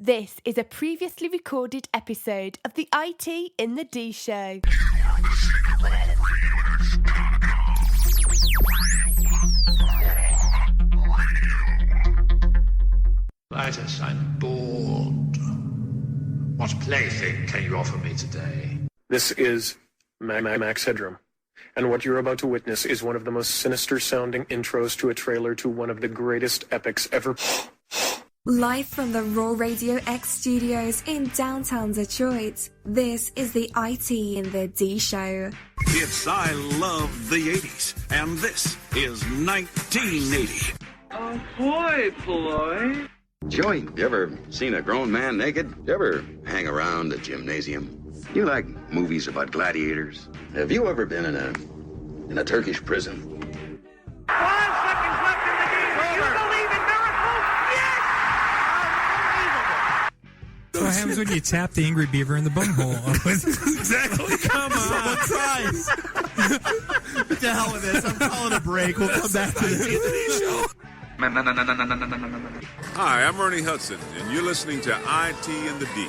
This is a previously recorded episode of the IT in the D Show. Titus, I'm bored. What plaything can you offer me today? This is Max Headroom, and what you're about to witness is one of the most sinister-sounding intros to a trailer to one of the greatest epics ever. Live from the Raw Radio X studios in downtown Detroit, this is the IT in the D Show. It's I Love the 80s, and this is 1980. Ahoy, Floyd. Joey, you ever seen a grown man naked? You ever hang around the gymnasium? You like movies about gladiators? Have you ever been in a Turkish prison? 5 seconds left in the game. Do you believe in miracles? Yes! Unbelievable. What happens when you tap the angry beaver in the bunghole? Exactly. Come on. Someone tries. What the hell with this? I'm calling a break. We'll come back to the show. Hi, I'm Ernie Hudson, and you're listening to IT in the D.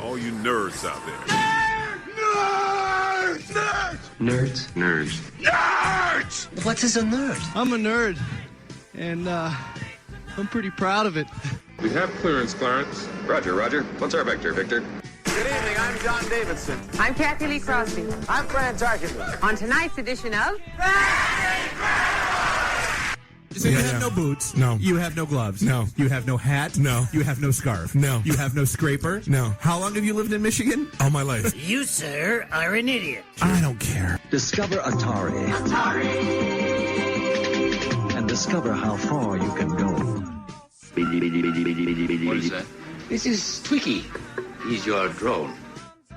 All you nerds out there. Nerds. What is a nerd? I'm a nerd, and I'm pretty proud of it. We have clearance, Clarence. Roger. What's our vector, Victor? Good evening, I'm John Davidson. I'm Kathy Lee Crosby. I'm Fran Tarkenton. On tonight's edition of... So you have no boots. No. You have no gloves. No. You have no hat. No. You have no scarf. No. You have no scraper. No. How long have you lived in Michigan? All my life. You, sir, are an idiot. I don't care. Discover Atari. And discover how far you can go. What is that? This is Twiki. He's your drone.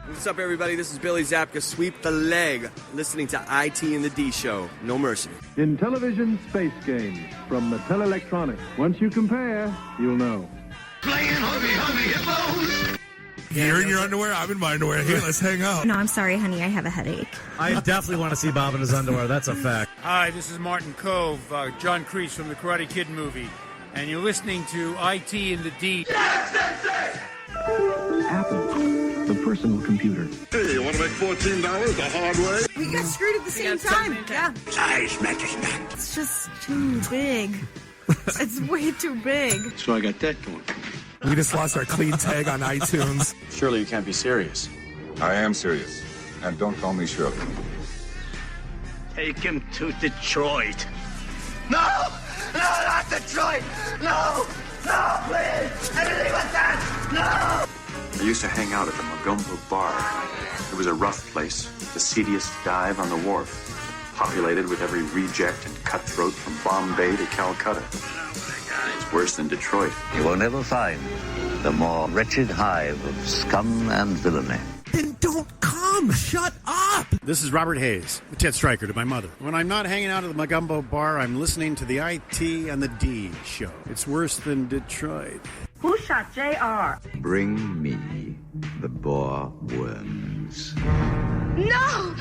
What's up, everybody? This is Billy Zapka. Sweep the leg. Listening to IT in the D Show. No mercy. In television space games from Mattel Electronics. Once you compare, you'll know. Playing hungry hippos! You're in your underwear, I'm in my underwear. Here, let's hang out. No, I'm sorry, honey, I have a headache. I definitely want to see Bob in his underwear. That's a fact. Hi, this is Martin Cove, John Kreese from the Karate Kid movie, and you're listening to IT in the D. Apple, the personal computer. Hey, you want to make $14 the hard way? We got screwed at the same time. Yeah. Size matters not. It's just too big. It's way too big. So I got that going. We just lost our clean tag on iTunes. Surely you can't be serious. I am serious. And don't call me Shirley. Take him to Detroit. No, not Detroit! No, please! Anything but that! No! I used to hang out at the Magumbo Bar. It was a rough place, the seediest dive on the wharf, populated with every reject and cutthroat from Bombay to Calcutta. It's worse than Detroit. You will never find the more wretched hive of scum and villainy. Then don't come. Shut up. This is Robert Hayes, Ted Stryker to my mother. When I'm not hanging out at the Magumbo Bar, I'm listening to the IT and the D Show. It's worse than Detroit. Who shot JR? Bring me the boar worms. No!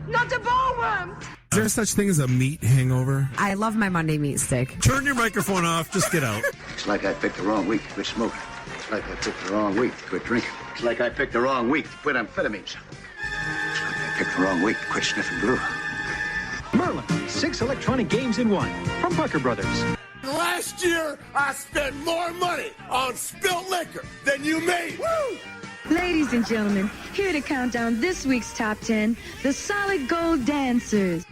Not the ballworm! Is there such thing as a meat hangover? I love my Monday meat stick. Turn your microphone off. Just get out. It's like I picked the wrong week to quit smoking. It's like I picked the wrong week to quit drinking. It's like I picked the wrong week to quit amphetamines. It's like I picked the wrong week to quit sniffing glue. Merlin, 6 electronic games in one from Parker Brothers. Last year, I spent more money on spilt liquor than you made. Woo! Ladies and gentlemen, here to count down this week's top 10, the Solid Gold Dancers.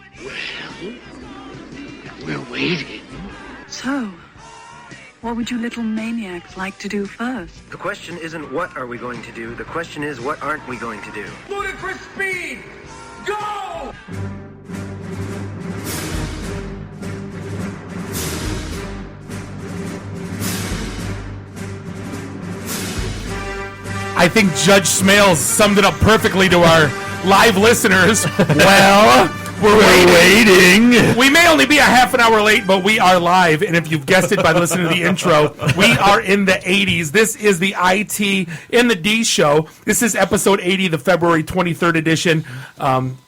We're waiting. So, what would you little maniacs like to do first? The question isn't what are we going to do. The question is what aren't we going to do. Ludicrous speed! Go! I think Judge Smales summed it up perfectly to our live listeners. Well, we're waiting. We may only be a half an hour late, but we are live. And if you've guessed it by listening to the intro, we are in the 80s. This is the IT in the D Show. This is episode 80, the February 23rd edition.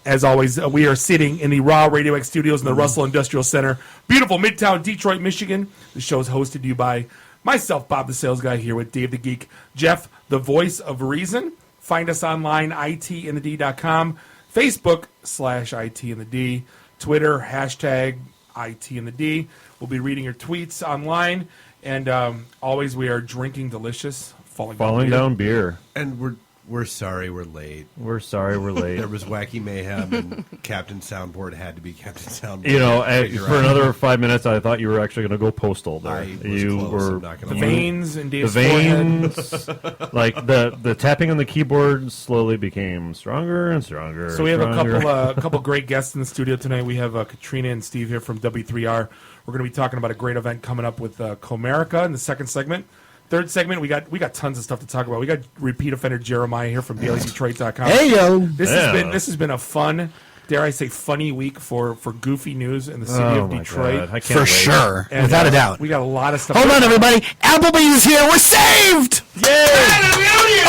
As always, we are sitting in the Raw Radio X studios in the Russell Industrial Center. Beautiful Midtown Detroit, Michigan. The show is hosted to you by Myself, Bob the Sales Guy, here with Dave the Geek. Jeff, the voice of reason. Find us online, itinthed.com. Facebook /ITintheD. Twitter, hashtag ITintheD. We'll be reading your tweets online. And always we are drinking delicious falling down beer. And we're sorry we're late. We're sorry we're late. There was wacky mayhem, and Captain Soundboard had to be Captain Soundboard. You know, for another 5 minutes, I thought you were actually going to go postal there. You were the veins and Dave's the veins, like the tapping on the keyboard slowly became stronger and stronger. So we have a couple great guests in the studio tonight. We have Katrina and Steve here from W3R. We're going to be talking about a great event coming up with Comerica in the second segment. Third segment, we got tons of stuff to talk about. We got repeat offender Jeremiah here from DailyDetroit.com. Hey yo! This has been a fun, dare I say, funny week for goofy news in the city of Detroit. I can't wait. Sure, And, without a doubt. We got a lot of stuff. Hold on, everybody! Applebee's is here. We're saved! Hallelujah!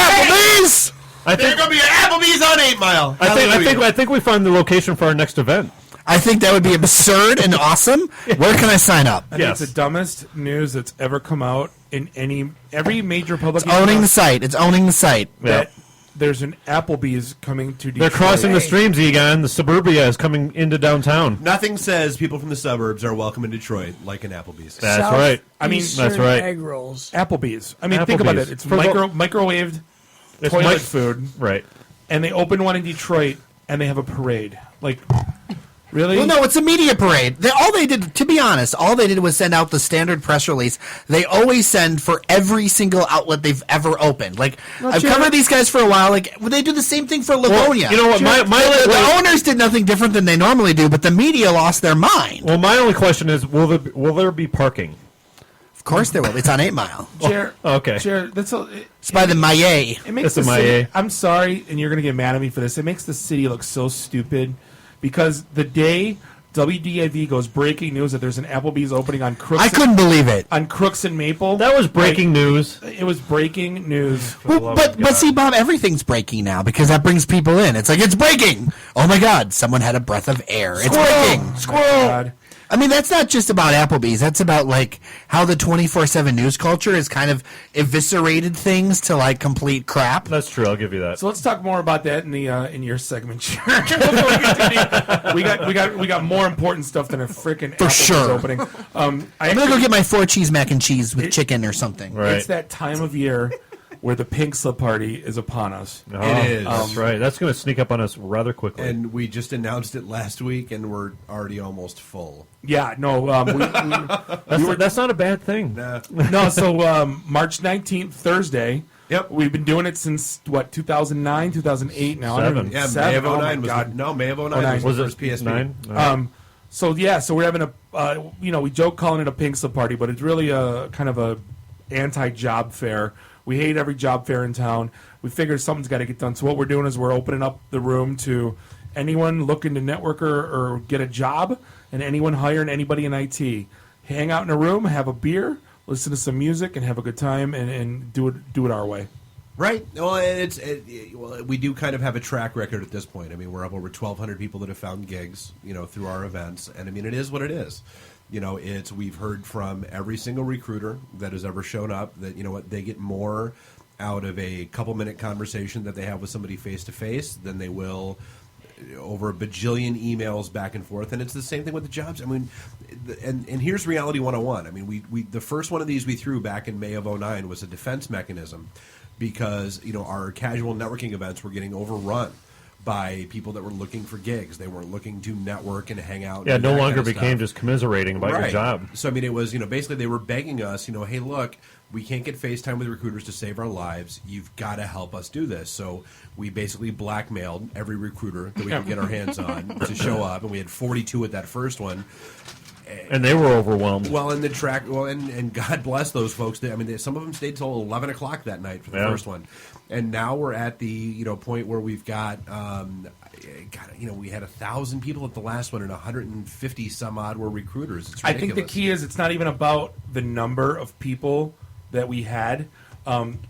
Applebee's! There's going to be an Applebee's on 8 Mile. I think we found the location for our next event. I think that would be absurd and awesome. Where can I sign up? I think it's the dumbest news that's ever come out in every major public. It's owning the site. It's owning the site. That there's an Applebee's coming to Detroit. They're crossing the streams, Egon. The suburbia is coming into downtown. Nothing says people from the suburbs are welcome in Detroit like an Applebee's. That's right. I mean, that's right. Egg rolls. Applebee's. I mean, think about it. It's microwaved toilet food. Right. And they open one in Detroit, and they have a parade. Like, really? Well, no, it's a media parade. All they did was send out the standard press release. They always send for every single outlet they've ever opened. Like, I've covered these guys for a while. Like, they do the same thing for Livonia. Well, you know what? The owners did nothing different than they normally do, but the media lost their mind. Well, my only question is, will there be parking? Of course there will. It's on 8 Mile. Okay. It's by the Maillet. It makes the city, I'm sorry, and you're going to get mad at me for this. It makes the city look so stupid because the day WDIV goes breaking news that there's an Applebee's opening on Crooks. I couldn't believe it. On Crooks and Maple. That was breaking news. It was breaking news. Well, but see, Bob, everything's breaking now because that brings people in. It's like, it's breaking. Oh, my God. Someone had a breath of air. It's breaking. Squirrel. I mean, that's not just about Applebee's. That's about, like, how the 24/7 news culture has kind of eviscerated things to, like, complete crap. That's true. I'll give you that. So let's talk more about that in the in your segment. we got more important stuff than a freaking Applebee's opening. I'm gonna go get my 4-cheese mac and cheese with chicken or something. Right. It's that time of year where the pink slip party is upon us. Oh, it is. That's right. That's going to sneak up on us rather quickly. And we just announced it last week, and we're already almost full. Yeah, no. That's not a bad thing. Nah. No, so March 19th, Thursday. Yep. We've been doing it since, 2009, 2008 now? Seven. Yeah, Seven. May of 09 May of 09 was the first PSP. 9? So we're having we joke calling it a pink slip party, but it's really a kind of a anti-job fair. We hate every job fair in town. We figure something's got to get done. So what we're doing is we're opening up the room to anyone looking to network or get a job, and anyone hiring anybody in IT. Hang out in a room, have a beer, listen to some music, and have a good time, and do it our way. Right. Well, we do kind of have a track record at this point. I mean, we're up over 1,200 people that have found gigs, through our events, and I mean, it is what it is. We've heard from every single recruiter that has ever shown up that, they get more out of a couple-minute conversation that they have with somebody face-to-face than they will over a bajillion emails back and forth. And it's the same thing with the jobs. I mean, and here's Reality 101. I mean, we the first one of these we threw back in May of 09 was a defense mechanism because, our casual networking events were getting overrun by people that were looking for gigs. They weren't looking to network and hang out. Yeah, and no that longer kind of became stuff. just commiserating about your job. So, I mean, it was, basically they were begging us, hey, look, we can't get FaceTime with recruiters to save our lives. You've got to help us do this. So we basically blackmailed every recruiter that we could get our hands on to show up, and we had 42 at that first one. And they were overwhelmed. Well, and God bless those folks. Some of them stayed till 11 o'clock that night for the first one. And now we're at the point where we've got we had 1,000 people at the last one, and 150 some odd were recruiters. It's ridiculous. I think the key is it's not even about the number of people that we had.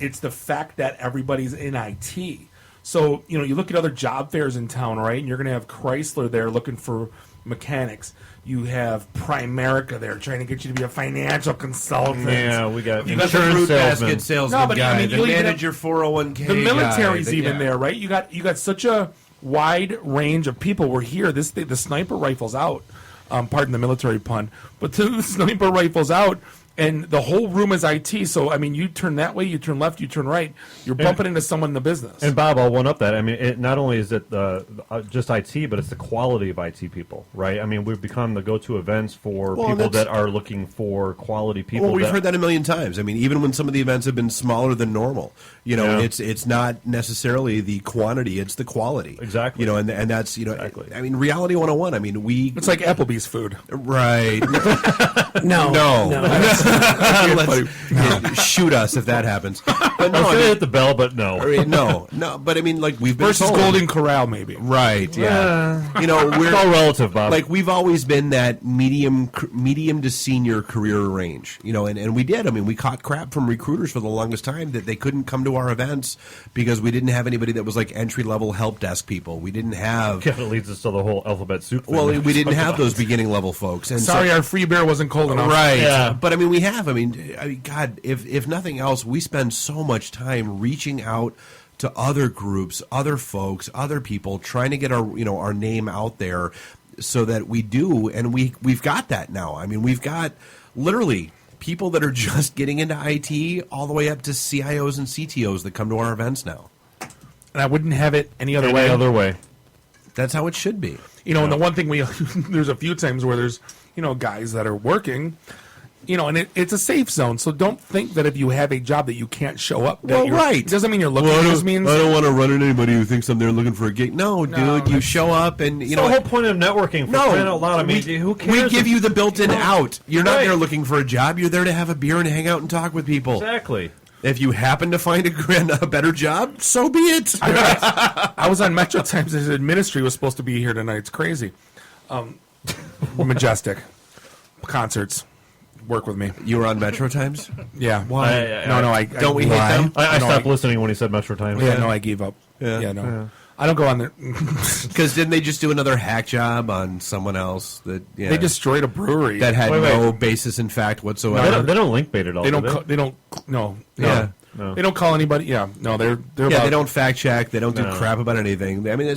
It's the fact that everybody's in IT. So you look at other job fairs in town, right? And you're going to have Chrysler there looking for mechanics. You have Primerica there trying to get you to be a financial consultant. Yeah, we got you got the fruit basket salesman guy, the manager 401k. The military's guy, even there, right? You got such a wide range of people. We're here. The sniper rifle's out. Pardon the military pun, but the sniper rifle's out. And the whole room is IT, so, I mean, you turn that way, you turn left, you turn right. You're bumping into someone in the business. And, Bob, I'll one-up that. I mean, it not only is it just IT, but it's the quality of IT people, right? I mean, we've become the go-to events for people that are looking for quality people. Well, we've heard that a million times. I mean, even when some of the events have been smaller than normal, it's not necessarily the quantity, it's the quality. Exactly. And that's, I mean, reality 101. I mean, it's like Applebee's food. Right. No. Let's shoot us if that happens. But I was going to hit the bell, but no. No. But I mean, like we've been versus told. Golden Corral, maybe. Right. Yeah. We're it's all relative, Bob. Like we've always been that medium to senior career range. And we did. I mean, we caught crap from recruiters for the longest time that they couldn't come to our events because we didn't have anybody that was like entry level help desk people. We didn't have. Kind of leads us to the whole alphabet soup thing. Well, we didn't have those beginning level folks. And sorry, our free beer wasn't cold enough. Right. Yeah. But I mean, we have. I mean, God, if nothing else, we spend so much time reaching out to other groups, other folks, other people, trying to get our name out there, so that we do, and we've got that now. I mean, we've got literally people that are just getting into IT, all the way up to CIOs and CTOs that come to our events now. And I wouldn't have it any other way. That's how it should be. And the one thing there's a few times where there's guys that are working. And it's a safe zone, so don't think that if you have a job that you can't show up. Right. It doesn't mean you're looking. Well, it just means I don't want to run into anybody who thinks I'm there looking for a gig. No, dude, you show up and the whole point of networking. For crying out loud. I mean, who cares? We give you the built-in out. You're not there looking for a job. You're there to have a beer and hang out and talk with people. Exactly. If you happen to find a better job, so be it. I was on Metro Times. His ministry was supposed to be here tonight. It's crazy. Majestic concerts. Work with me. You were on Metro Times? Yeah. Why? I don't we hate them? I stopped listening when he said Metro Times. Yeah, no, I gave up. Yeah, no. Yeah. I don't go on there. Because didn't they just do another hack job on someone else? They destroyed a brewery. That had no basis in fact whatsoever. No, they don't link bait at all. They don't. No. They don't call anybody. Yeah. No, they're they don't fact check. They don't do crap about anything. I mean,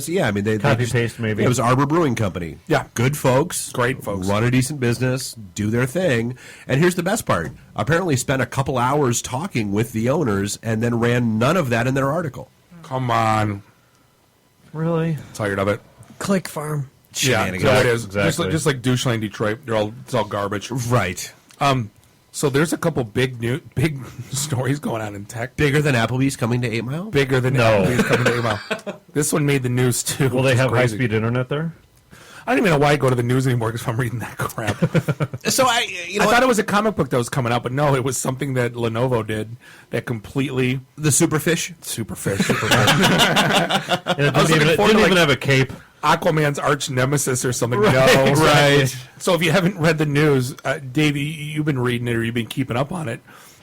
they copy paste maybe. It was Arbor Brewing Company. Yeah. Good folks. Great folks. Run a decent business. Do their thing. And here's the best part. Apparently spent a couple hours talking with the owners and then ran none of that in their article. Come on. Really? Tired of it. Click farm. Yeah, so it is. Exactly. Just like Doucheland Detroit. It's all garbage. Right. So there's a couple big stories going on in tech. Bigger than Applebee's coming to 8 Mile? Bigger than Applebee's coming to 8 Mile. This one made the news too. Will they have high-speed internet there? I don't even know why I go to the news anymore because I'm reading that crap. So I thought it was a comic book that was coming out, but no, it was something that Lenovo did that completely the Superfish. It didn't even have a cape. Aquaman's arch nemesis or something. Right. No, right. So if you haven't read the news, Dave, you've been reading it or you've been keeping up on it.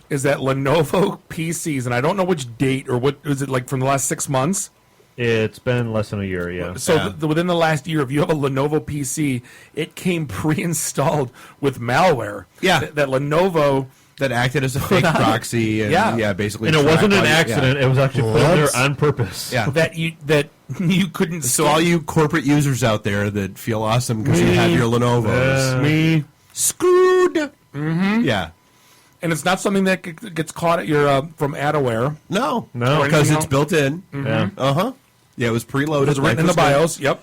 Is that Lenovo PCs, and I don't know which date or what was it like from the last 6 months? It's been less than a year, yeah. So within the last year, if you have a Lenovo PC, it came pre-installed with malware. Yeah. That Lenovo that acted as a fake proxy. And, basically. And it wasn't an accident. Yeah. It was actually put in there on purpose. Yeah. That you couldn't. So all you corporate users out there that feel awesome because you have your Lenovo's. Me. Screwed. Mm-hmm. Yeah. And it's not something that gets caught at your from Adaware. No, because it's built in. Mm-hmm. Yeah. Yeah, it was preloaded. It was written in the BIOS. Yep.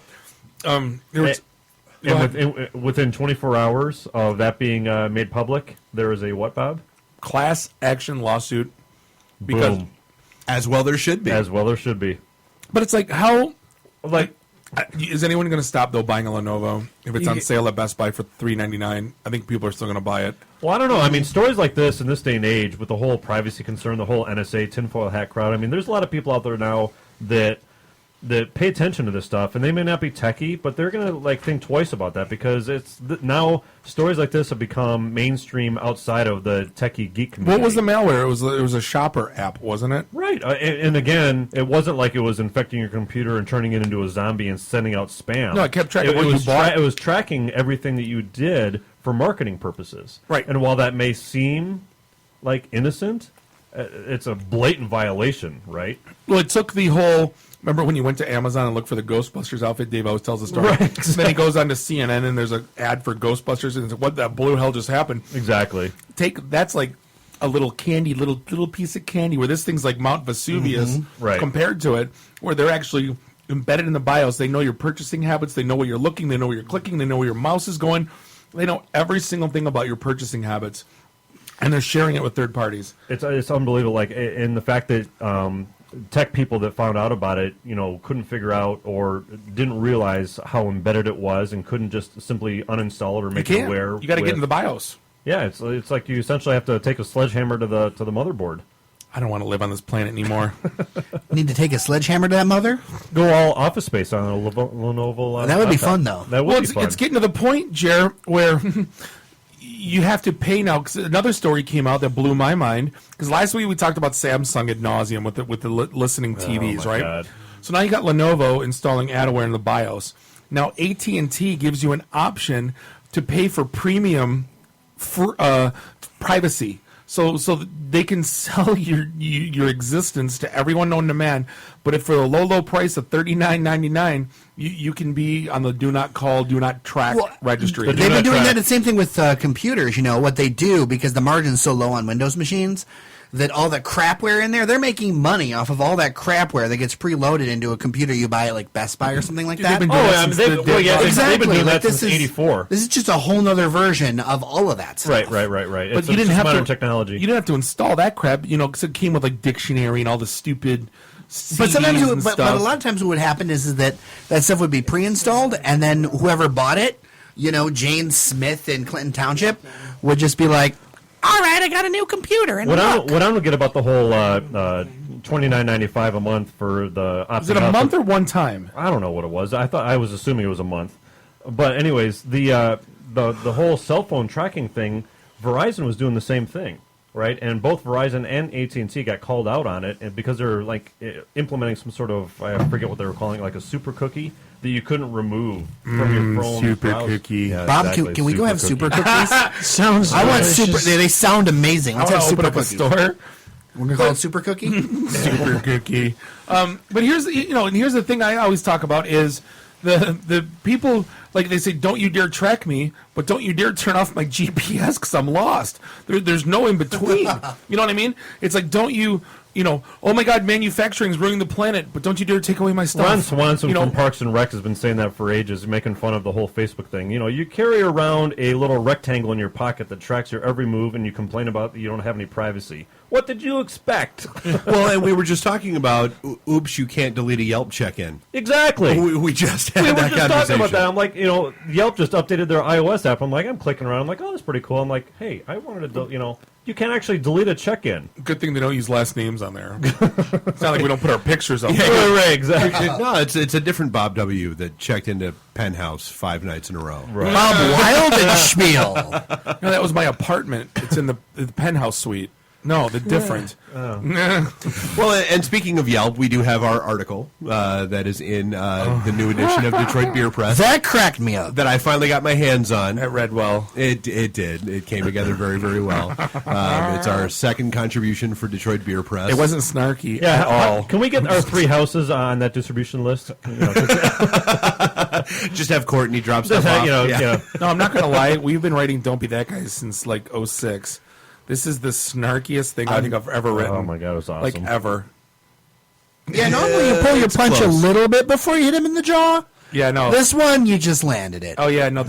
Within 24 hours of that being made public, there is a what, Bob? Class action lawsuit. Because Boom. As well there should be. As well there should be. But it's like, how... Like, is anyone going to stop, though, buying a Lenovo if it's on sale at Best Buy for $399? I think people are still going to buy it. Well, I don't know. I mean, stories like this in this day and age, with the whole privacy concern, the whole NSA tinfoil hat crowd, I mean, there's a lot of people out there now that that pay attention to this stuff, and they may not be techie, but they're gonna like think twice about that because it's now stories like this have become mainstream outside of the techie geek community. What was the malware? It was a shopper app, wasn't it? Right, and again, it wasn't like it was infecting your computer and turning it into a zombie and sending out spam. No, it kept track of what you bought. It was tracking everything that you did for marketing purposes. Right, and while that may seem like innocent, it's a blatant violation, right? Well, it took the whole. Remember when you went to Amazon and looked for the Ghostbusters outfit? Dave always tells the story. Right. Then he goes on to CNN and there's an ad for Ghostbusters and it's like, what the blue hell just happened? Exactly. That's like a little candy, little piece of candy where this thing's like Mount Vesuvius Right. compared to it, where they're actually embedded in the BIOS. They know your purchasing habits. They know where you're looking. They know where you're clicking. They know where your mouse is going. They know every single thing about your purchasing habits, and they're sharing it with third parties. It's unbelievable. Like, and the fact that tech people that found out about it, couldn't figure out or didn't realize how embedded it was, and couldn't just simply uninstall it or make it aware. You got to get in the BIOS. Yeah, it's like you essentially have to take a sledgehammer to the motherboard. I don't want to live on this planet anymore. Need to take a sledgehammer to that mother? Go all Office Space on a Lenovo. That would be fun, though. That would be fun. It's getting to the point, Jer, where you have to pay now. Because another story came out that blew my mind. Because last week we talked about Samsung ad nauseum with the listening TVs, right? God. So now you got Lenovo installing Adware in the BIOS. Now AT&T gives you an option to pay for premium for privacy. So they can sell your existence to everyone known to man, but if for the low price of $39.99, you can be on the do not call, do not track registry. They've been doing that. The same thing with computers. What they do, because the margin's so low on Windows machines, that all the crapware in there, they're making money off of all that crapware that gets preloaded into a computer you buy at like Best Buy or something like that. They've been doing they've been doing that since '84. This is just a whole nother version of all of that stuff. Right. But It's you didn't have modern to technology. You didn't have to install that crap, because it came with like dictionary and all the stupid. But sometimes, CDs and but stuff. a lot of times, what would happen is that stuff would be pre-installed, and then whoever bought it, Jane Smith in Clinton Township, would just be like, "All right, I got a new computer." And what I don't get about the whole $29.95 a month for the. Is it a month or one time? I don't know what it was. I was assuming it was a month, but anyways, the whole cell phone tracking thing, Verizon was doing the same thing. Right, and both Verizon and AT&T got called out on it, and because they're like implementing some sort of, I forget what they were calling it, like a super cookie that you couldn't remove from your phone. Super browser. cookie. Yeah, Bob, exactly, can we go have super cookie. cookies? Sounds. I want delicious. super. They sound amazing. Let's have super open up cookies. a store. We're gonna call it super cookie. Super cookie. But here's and here's the thing I always talk about is the people, like they say, don't you dare track me, but don't you dare turn off my GPS because I'm lost. There's no in between. You know what I mean? It's like, don't you, oh my God, manufacturing's ruining the planet, but don't you dare take away my stuff. Ron Swanson from Parks and Rec has been saying that for ages, making fun of the whole Facebook thing. You carry around a little rectangle in your pocket that tracks your every move, and you complain about that you don't have any privacy. What did you expect? Well, and we were just talking about, oops, you can't delete a Yelp check-in. Exactly. We just had we were that just conversation. talking about that. I'm like, Yelp just updated their iOS app. I'm like, I'm clicking around. I'm like, oh, that's pretty cool. I'm like, hey, I wanted to, you can't actually delete a check-in. Good thing they don't use last names on there. It's not like we don't put our pictures up. Yeah, right, exactly. No, it's a different Bob W. that checked into Penthouse 5 nights in a row. Right. Bob Wildenspiel. No, that was my apartment. It's in the penthouse suite. No, the different. Well, and speaking of Yelp, we do have our article that is in the new edition of Detroit Beer Press. That cracked me up. That I finally got my hands on. It read well. It did. It came together very, very well. It's our second contribution for Detroit Beer Press. It wasn't snarky Yeah, at all. Can we get our 3 houses on that distribution list? Just have Courtney drop stuff off. No, I'm not going to lie. We've been writing Don't Be That Guy since like 06. This is the snarkiest thing I think I've ever written. Oh my God, it was awesome. Like ever. Yeah, normally you pull your punch close. a little bit before you hit him in the jaw. Yeah, no. This one, you just landed it. Oh yeah, no.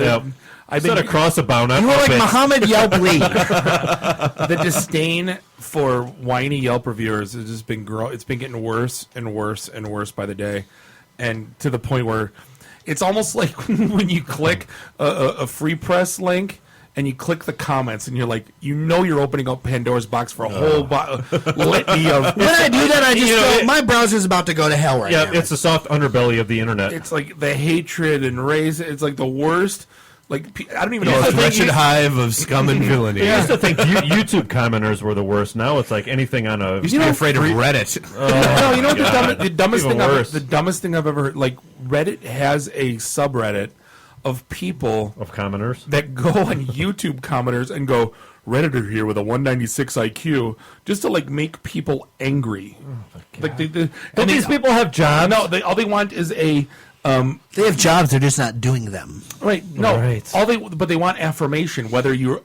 I said across a bow, not You were up like it. Muhammad Yelp Lee. The disdain for whiny Yelp reviewers has just been It's been getting worse and worse and worse by the day, and to the point where it's almost like when you click a free press link and you click the comments, and you're like, you're opening up Pandora's box for a whole litany of. When I do that, I just go, my browser's about to go to hell right now. Yeah, it's the soft underbelly of the internet. It's like the hatred and race. It's like the worst. Like, I don't even know. The wretched hive of scum and villainy. I used to think YouTube commenters were the worst. Now it's like anything on a. Used to be afraid of Reddit. No, you know what the dumbest thing I've ever heard. Like, Reddit has a subreddit of people of commenters that go on YouTube commenters and go, Redditor here with a 196 IQ, just to like make people angry. Like don't these people have jobs? No, all they want is a. They have jobs; they're just not doing them. Right? No. Right. But they want affirmation. Whether you're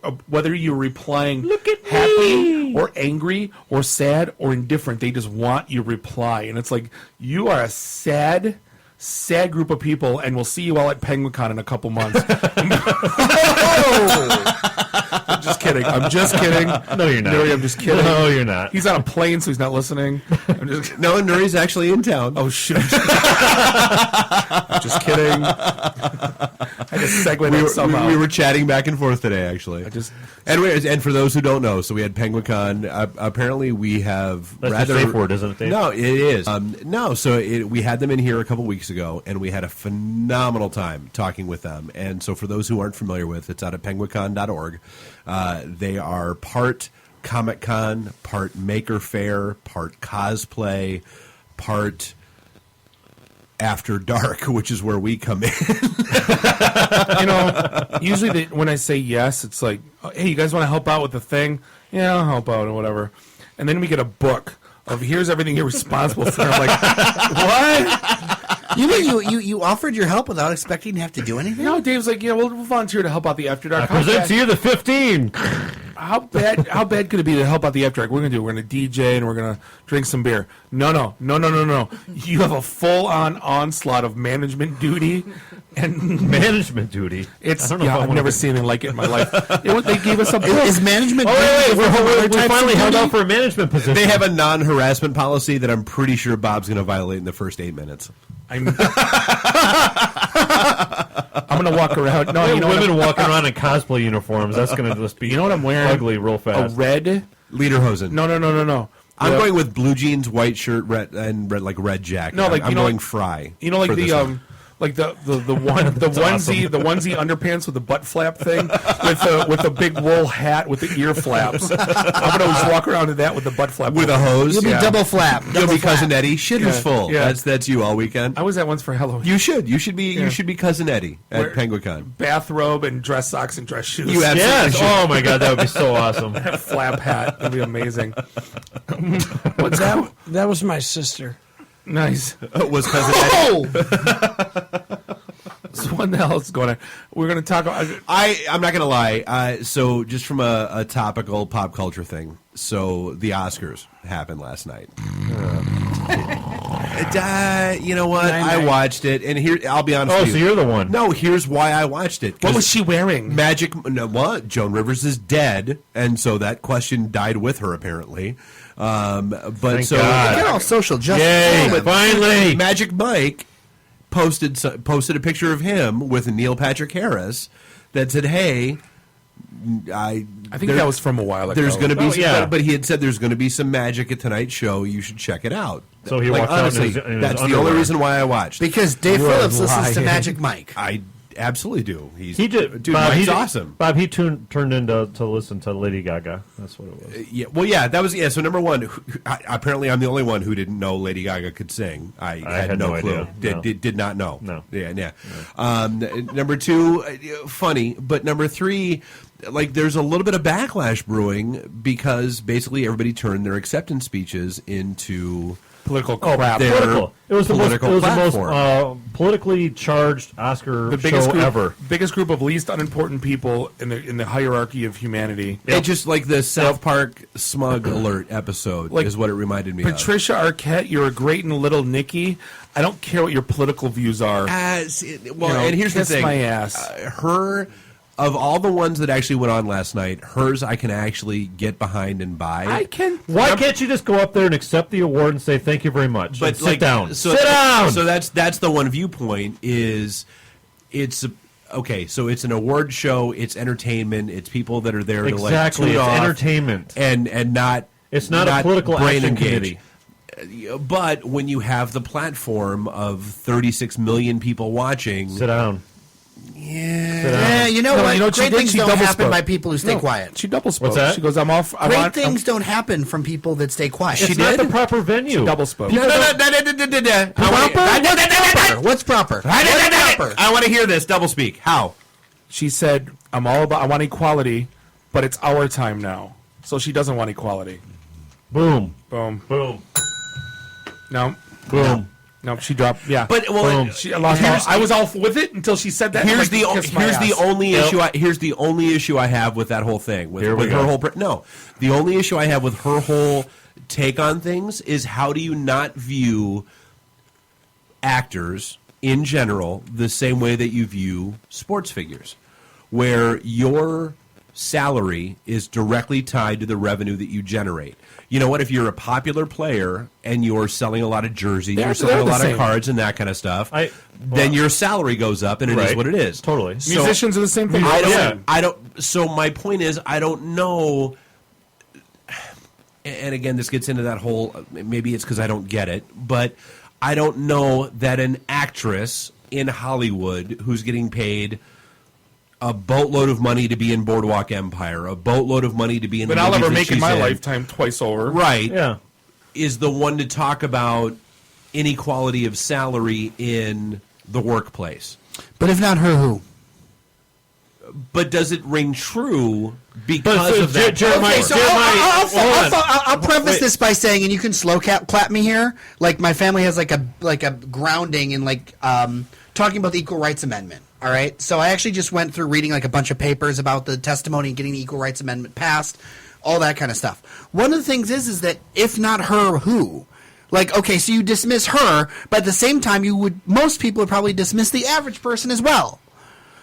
replying happy or angry or sad or indifferent, they just want your reply. And it's like, you are a sad group of people, and we'll see you all at PenguinCon in a couple months. I'm just kidding. No, you're not. Nuri, I'm just kidding. No, you're not. He's on a plane, so he's not listening. No, Nuri's actually in town. Oh, shoot. I'm just kidding. I had to segue that somehow. We were chatting back and forth today, actually. And for those who don't know, so we had PenguinCon. Apparently, we have That's your safe word, isn't it, Dave? No, it is. We had them in here a couple weeks ago, and we had a phenomenal time talking with them. And so for those who aren't familiar with, it's out of penguicon.org. They are part Comic-Con, part Maker Faire, part cosplay, part After Dark, which is where we come in. Usually when I say yes, it's like, hey, you guys want to help out with the thing? Yeah, I'll help out or whatever. And then we get a book of here's everything you're responsible for. I'm like, what? You mean you offered your help without expecting to have to do anything? No, Dave's like, we'll volunteer to help out the After Dark. I present to you the 15. How bad could it be to help out the After Dark? We're going to DJ and we're going to drink some beer. No. You have a full-on onslaught of management duty. And management duty? I've never seen anything like it in my life. They gave us a book. Is management duty? We finally held out for a management position. They have a non-harassment policy that I'm pretty sure Bob's going to violate in the first 8 minutes. I'm going to walk around. No, women walking around in cosplay uniforms. That's going to just be what I'm wearing? Ugly real fast. A red lederhosen. No. I'm going with blue jeans, white shirt, red jacket. No, I'm going Fry. Like the onesie underpants with the butt flap thing with the big wool hat with the ear flaps. I'm gonna always walk around in that with the butt flap with a hose. You'll be double flap. You'll be Cousin Eddie. Shitter's full. Yeah. That's you all weekend. I was at once for Halloween. You should be Cousin Eddie at PenguinCon. Bathrobe and dress socks and dress shoes. You absolutely should. Oh my god, that would be so awesome. Flap hat. That'd be amazing. What's that? That was my sister. Nice. Was Cousin Eddie? So what the hell is going on? We're going to talk about... I'm not going to lie. So just from a topical pop culture thing. So the Oscars happened last night. You know what? I watched it, and here I'll be honest with you. So you're the one. No, here's why I watched it. What was she wearing? What? Joan Rivers is dead, and so that question died with her, apparently. But Thank so God. Get all social justice. Yay, finally. Magic Mike posted a picture of him with Neil Patrick Harris that said, "Hey, I think that was from a while ago. There's going to be but he had said there's going to be some magic at tonight's show. You should check it out." So he walked honestly, out in his that's the underwear. only reason why I watched. Because Dave Phillips listens to Magic Mike. I absolutely do. He did. Dude, Bob, Mike's awesome. Bob, he turned into to listen to Lady Gaga. That's what it was. That was So number one, apparently I'm the only one who didn't know Lady Gaga could sing. I had no clue. Idea. Did not know. No. Yeah. Number two, funny, but number three, there's a little bit of backlash brewing because basically everybody turned their acceptance speeches into political crap. Political. It was the most politically charged Oscar show ever. Biggest group of least unimportant people in the hierarchy of humanity. It just like the South Park Smug Alert episode is what it reminded me of. Patricia Arquette, you're a great and little Nikki. I don't care what your political views are. And here's the thing. My ass. Her... Of all the ones that actually went on last night, hers I can actually get behind and buy. I can. Why can't you just go up there and accept the award and say thank you very much? But sit down. Sit down. So that's the one viewpoint is it's okay, so it's an award show, it's entertainment, it's people that are there Exactly, to it's off entertainment. and not It's not a political brain action engaged. committee. But when you have the platform of 36 million people watching, Sit down. Yeah, you know what? Great things don't happen by people who stay quiet. She double spoke. What's that? She goes, "I'm off." Great things don't happen from people that stay quiet. It's not the proper venue. She double spoke. What's proper? I want to hear this. Double speak. How? She said, I want equality, but it's our time now. So she doesn't want equality. Boom. Boom. Boom. No. Boom. No, she dropped. Yeah. But well, she lost I was all with it until she said that. Here's the only Yep. issue. Here's the only issue I have with that whole thing. With Here we her go. whole no, the only issue I have with her whole take on things is how do you not view actors in general the same way that you view sports figures, where your salary is directly tied to the revenue that you generate. You know what? If you're a popular player and you're selling a lot of jerseys, you're selling a lot of cards and that kind of stuff, then your salary goes up, and it is what it is. Totally. So, musicians are the same thing. I don't. So my point is, I don't know. And again, this gets into that whole. Maybe it's because I don't get it, but I don't know that an actress in Hollywood who's getting paid a boatload of money to be in Boardwalk Empire, a boatload of money to be in But the I'll movies ever that make in she's my lifetime twice over. right? Yeah. Is the one to talk about inequality of salary in the workplace. But if not her, who? But does it ring true because of that? Okay, so I'll preface this by saying, and you can slow clap me here. Like my family has like a grounding in talking about the Equal Rights Amendment. All right, so I actually just went through reading like a bunch of papers about the testimony and getting the Equal Rights Amendment passed, all that kind of stuff. One of the things is that if not her, who? Like, okay, so you dismiss her, but at the same time, most people would probably dismiss the average person as well.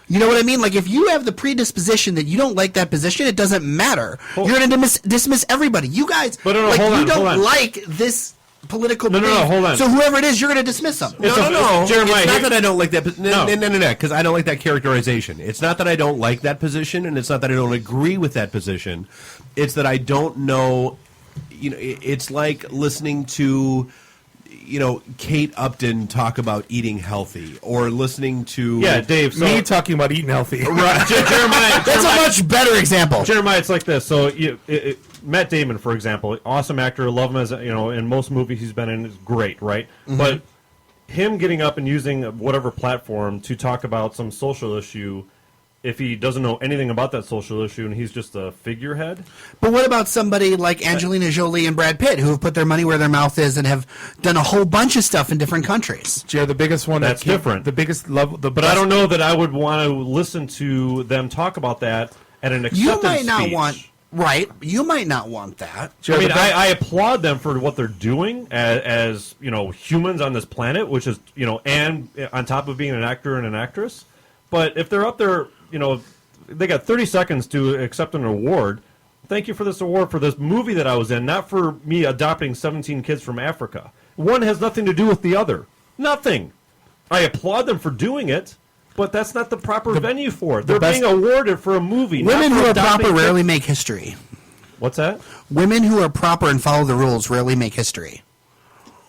You know what I mean? Like, if you have the predisposition that you don't like that position, it doesn't matter. You're going to dismiss everybody. You guys, hold you on. don't like this political No, belief. hold on. So whoever it is, you're going to dismiss them. No. Jeremiah, it's not that I don't like that. No, No. because I don't like that characterization. It's not that I don't like that position, and it's not that I don't agree with that position. It's that I don't know. You know, it's like listening to, Kate Upton talk about eating healthy, or listening to Dave. So, me talking about eating healthy. Right, Jeremiah. That's a much better example. Jeremiah, it's like this. So Matt Damon, for example, awesome actor, love him as in most movies he's been in is great, right? Mm-hmm. But him getting up and using whatever platform to talk about some social issue, if he doesn't know anything about that social issue and he's just a figurehead. But what about somebody like Angelina Jolie and Brad Pitt, who have put their money where their mouth is and have done a whole bunch of stuff in different countries? Jared, the biggest one That's different. The biggest love. But I don't know that I would want to listen to them talk about that at an acceptance You might not speech. want. Right, you might not want that. I mean, I applaud them for what they're doing as humans on this planet, which is and on top of being an actor and an actress. But if they're up there, they got 30 seconds to accept an award. Thank you for this award for this movie that I was in, not for me adopting 17 kids from Africa. One has nothing to do with the other. Nothing. I applaud them for doing it. But that's not the proper venue for it. They're being awarded for a movie. Women not who for are proper adopting rarely kids. make history. What's that? Women who are proper and follow the rules rarely make history.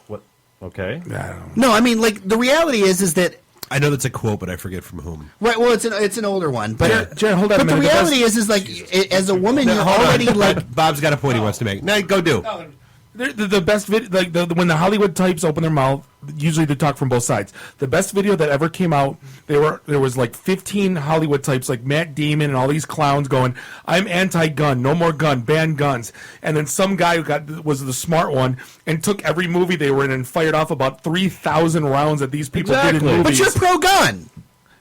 What? Okay. No, I mean, like, the reality is that. I know that's a quote, but I forget from whom. Right, well, it's an older one. But, Jared, hold on a but the minute. reality is like, as a woman, you're already, like. Bob's got a point he wants to make. No, go do. The best video, when the Hollywood types open their mouth, usually they talk from both sides. The best video that ever came out, there was like 15 Hollywood types, like Matt Damon and all these clowns going, "I'm anti-gun, no more gun, ban guns." And then some guy who was the smart one and took every movie they were in and fired off about 3,000 rounds that these people did in movies. But you're pro-gun.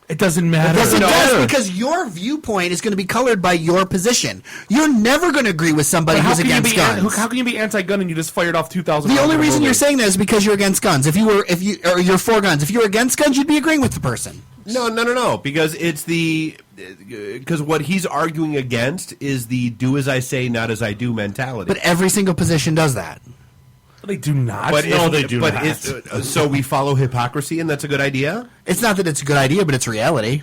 It doesn't matter. Yes, it does, because your viewpoint is going to be colored by your position. You're never going to agree with somebody who's against guns. How can you be anti-gun and you just fired off 2,000? The only reason you're saying that is because you're against guns. You're for guns. If you were against guns, you'd be agreeing with the person. No. Because because what he's arguing against is the "do as I say, not as I do" mentality. But every single position does that. They do not. But they do not. So we follow hypocrisy, and that's a good idea? It's not that it's a good idea, but it's reality.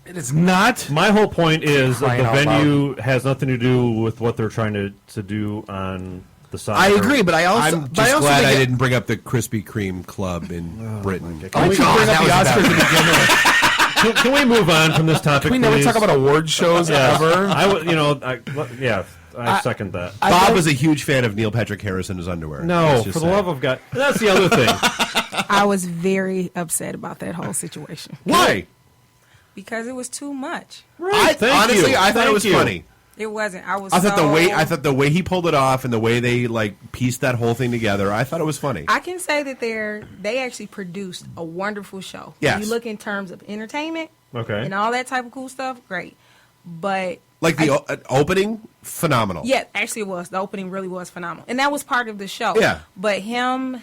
It is not. My whole point is that Crying the out venue has nothing to do with what they're trying to do on the side. I agree, but I'm just glad I didn't bring up the Krispy Kreme Club in Britain. Can we bring up the Oscars to begin with? Can we move on from this topic? Can we never please? talk about award shows ever? I second that. Bob was a huge fan of Neil Patrick Harris in his underwear. No, for the love of God. That's the other thing. I was very upset about that whole situation. Why? Because it was too much. I thought it was funny. It wasn't. I thought the way he pulled it off and the way they pieced that whole thing together, I thought it was funny. I can say that they actually produced a wonderful show. Yes. When you look in terms of entertainment, Okay. and all that type of cool stuff, great. But opening, phenomenal. yeah, actually it was. The opening really was phenomenal, and that was part of the show. Yeah. But him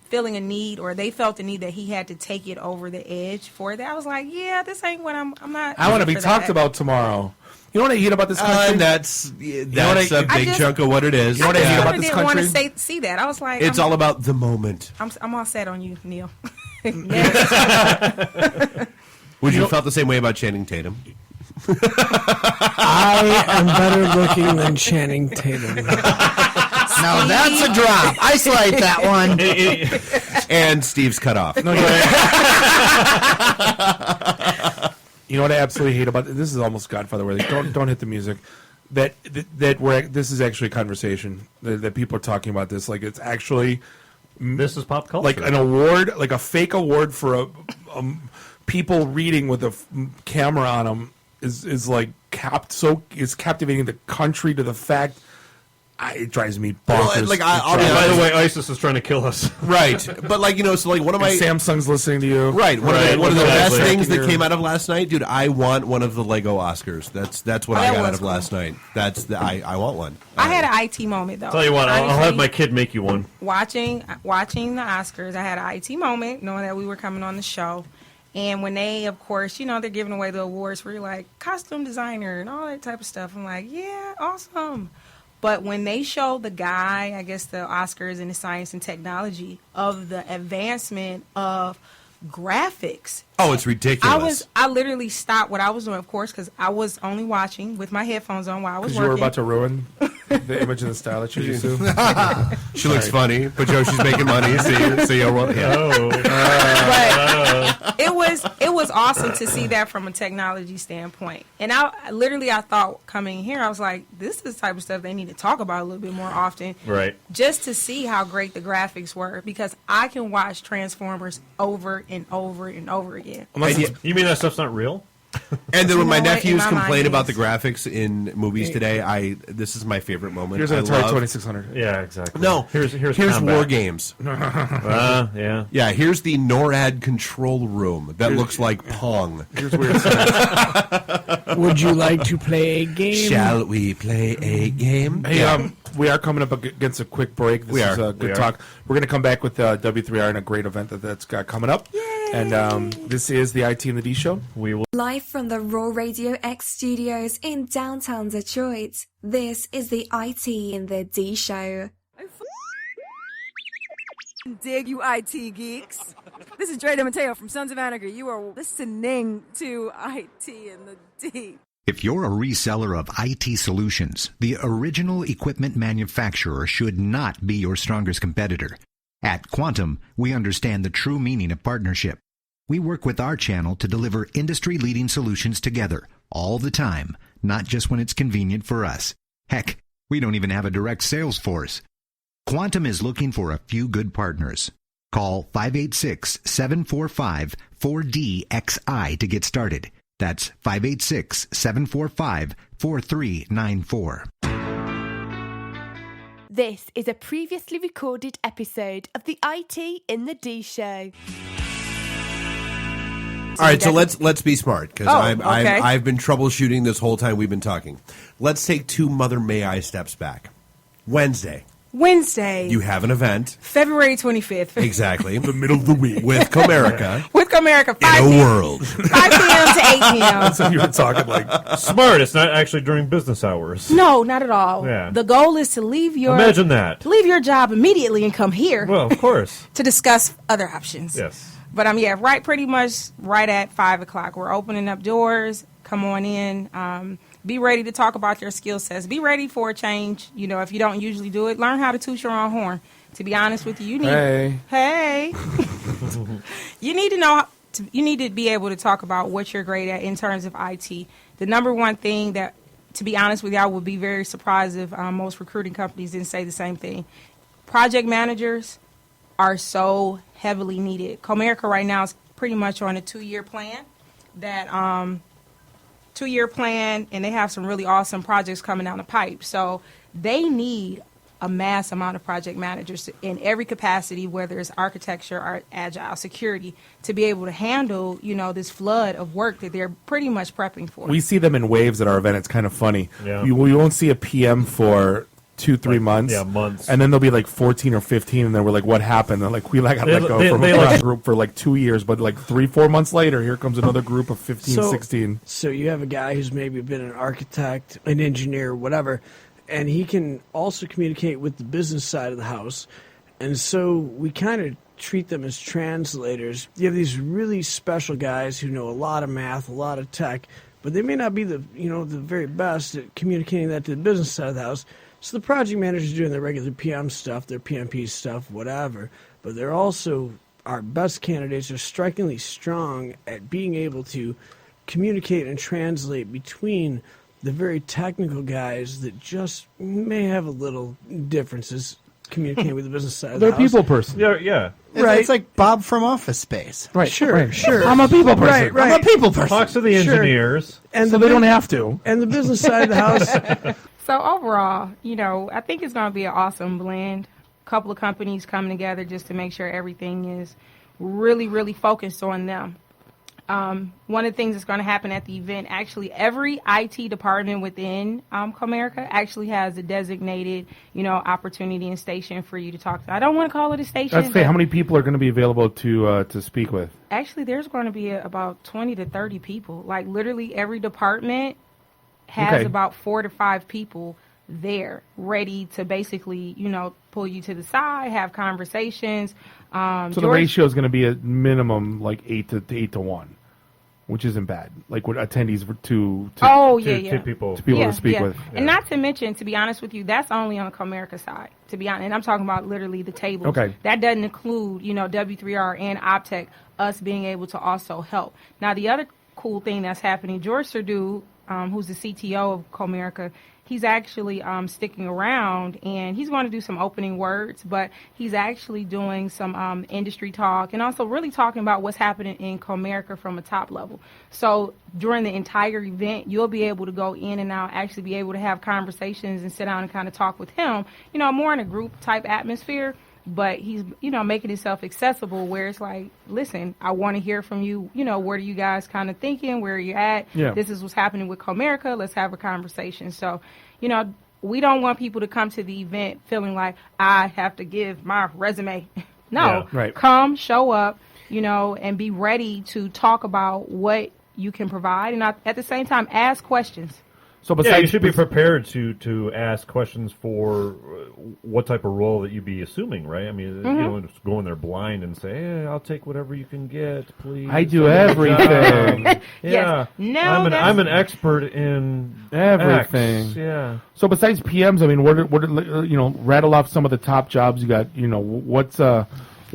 feeling a need, or they felt the need that he had to take it over the edge for that. I was like, yeah, this ain't what I'm not. I want to be for talked that. about tomorrow. You know what I hate about this country? And that's a big chunk of what it is. You know what I hate about this didn't want country? to see that. I was like, It's all about the moment. I'm all set on you, Neil. Would you have felt the same way about Channing Tatum? I am better looking than Channing Tatum. Now that's a drop. Isolate that one. And Steve's cut off. No, you know what I absolutely hate about this is almost Godfather worthy. Don't hit the music. That this is actually a conversation that people are talking about this like it's actually this is pop culture, like an award, like a fake award for people reading with a camera on them is like captivating the country to the fact. It drives me bonkers. By the way, ISIS is trying to kill us. Right, but one of my Samsung's listening to you. Right, one of the best things that came out of last night, dude. I want one of the Lego Oscars. That's what I got out of last night. I want one. I had an IT moment though. Tell you what, I'll have my kid make you one. Watching the Oscars, I had an IT moment knowing that we were coming on the show. And when they, of course, they're giving away the awards for like costume designer and all that type of stuff. I'm like, yeah, awesome. But when they show the guy, I guess the Oscars in the science and technology of the advancement of graphics. Oh, it's ridiculous. I literally stopped what I was doing, of course, because I was only watching with my headphones on while I was working. Because you were about to ruin the image and the style that you used to. She looks funny, but Joe, she's making money. So you're well. But it was awesome to see that from a technology standpoint. And I thought coming here, I was like, this is the type of stuff they need to talk about a little bit more often. Right. Just to see how great the graphics were, because I can watch Transformers over and over and over again. You mean that stuff's not real? And then when my nephews complain mind, about the graphics in movies today, this is my favorite moment. Here's an Atari 2600. Yeah, exactly. No, here's War Games. Yeah. Yeah, here's the NORAD control room that looks like Pong. Here's weird stuff. Would you like to play a game? Shall we play a game? Hey, we are coming up against a quick break. This is a good talk. We're going to come back with W3R and a great event that's got coming up. Yay! And this is the IT and the D Show. We will Live from the Raw Radio X studios in downtown Detroit, this is the IT in the D Show. Dig you IT geeks. This is Dre DeMatteo from Sons of Anarchy. You are listening to IT in the D. If you're a reseller of IT solutions, the original equipment manufacturer should not be your strongest competitor. At Quantum, we understand the true meaning of partnership. We work with our channel to deliver industry-leading solutions together, all the time, not just when it's convenient for us. Heck, we don't even have a direct sales force. Quantum is looking for a few good partners. Call 586-745-4DXI to get started. That's 586-745-4394. This is a previously recorded episode of the IT in the D Show. All right, so let's be smart, because okay. I've been troubleshooting this whole time we've been talking. Let's take 2 Mother May I steps back. Wednesday. You have an event. February 25th. Exactly. The middle of the week. With Comerica. With Comerica. 5 in a world. 5 p.m. to 8 p.m. That's what you were talking like. Smart. It's not actually during business hours. No, not at all. Yeah. The goal is to leave your Imagine that. Leave your job immediately and come here. Well, of course. To discuss other options. Yes. But yeah, pretty much right at 5 o'clock. We're opening up doors. Come on in. Be ready to talk about your skill sets. Be ready for a change. You know, if you don't usually do it, learn how to toot your own horn. To be honest with you, you need hey. You need to know. You need to be able to talk about what you're great at in terms of IT. The number one thing that, to be honest with you, I would be very surprised if most recruiting companies didn't say the same thing. Project managers are so heavily needed. Comerica right now is pretty much on a 2-year plan. That 2-year plan, and they have some really awesome projects coming down the pipe. So they need a mass amount of project managers in every capacity, whether it's architecture or agile security, to be able to handle, you know, this flood of work that they're pretty much prepping for. We see them in waves at our event. It's kind of funny. Yeah. We won't see a PM for 2-3 months. Yeah, months. And then there'll be like 14 or 15, and then we're like, what happened? They're like, we got let go from a group for like 2 years, but like 3-4 months later, here comes another group of 15, 16. So you have a guy who's maybe been an architect, an engineer, whatever, and he can also communicate with the business side of the house. And so we kind of treat them as translators. You have these really special guys who know a lot of math, a lot of tech, but they may not be the very best at communicating that to the business side of the house. So the project managers are doing their regular PM stuff, their PMP stuff, whatever, but they're also, our best candidates are strikingly strong at being able to communicate and translate between the very technical guys that just may have a little differences communicating with the business side of the They're house. people person. Yeah. Right. It's like Bob from Office Space. Right. Sure. I'm a people person. Right. I'm a people person. Talks to the engineers. And so they don't have to. And the business side of the house. So overall, I think it's going to be an awesome blend. A couple of companies coming together just to make sure everything is really, really focused on them. One of the things that's going to happen at the event, actually, every IT department within Comerica actually has a designated, opportunity and station for you to talk to. I don't want to call it a station. Let's say how many people are going to be available to speak with? Actually, there's going to be about 20 to 30 people. Like, literally every department has about 4 to 5 people there ready to basically, pull you to the side, have conversations. So the ratio is going to be a minimum like 8 to 1, which isn't bad. Like with attendees to people to speak with. And not to mention, to be honest with you, that's only on the Comerica side. To be honest, and I'm talking about literally the tables. Okay. That doesn't include, W3R and Optech, us being able to also help. Now, the other cool thing that's happening, George Serdou, who's the CTO of Comerica, he's actually sticking around, and he's going to do some opening words, but he's actually doing some industry talk and also really talking about what's happening in Comerica from a top level. So during the entire event, you'll be able to go in and out, actually be able to have conversations and sit down and kind of talk with him, more in a group type atmosphere. But he's, making himself accessible where it's like, listen, I want to hear from you. What are you guys kind of thinking? Where are you at? Yeah. This is what's happening with Comerica. Let's have a conversation. So, we don't want people to come to the event feeling like I have to give my resume. No. Yeah, right. Come, show up, and be ready to talk about what you can provide. And at the same time, ask questions. So you should be prepared to ask questions for what type of role that you'd be assuming, right? I mean, you don't just go in there blind and say, hey, I'll take whatever you can get, please. I do everything. Yeah. No, I'm an expert in everything. X. Yeah. So besides PMs, I mean, what rattle off some of the top jobs you got. What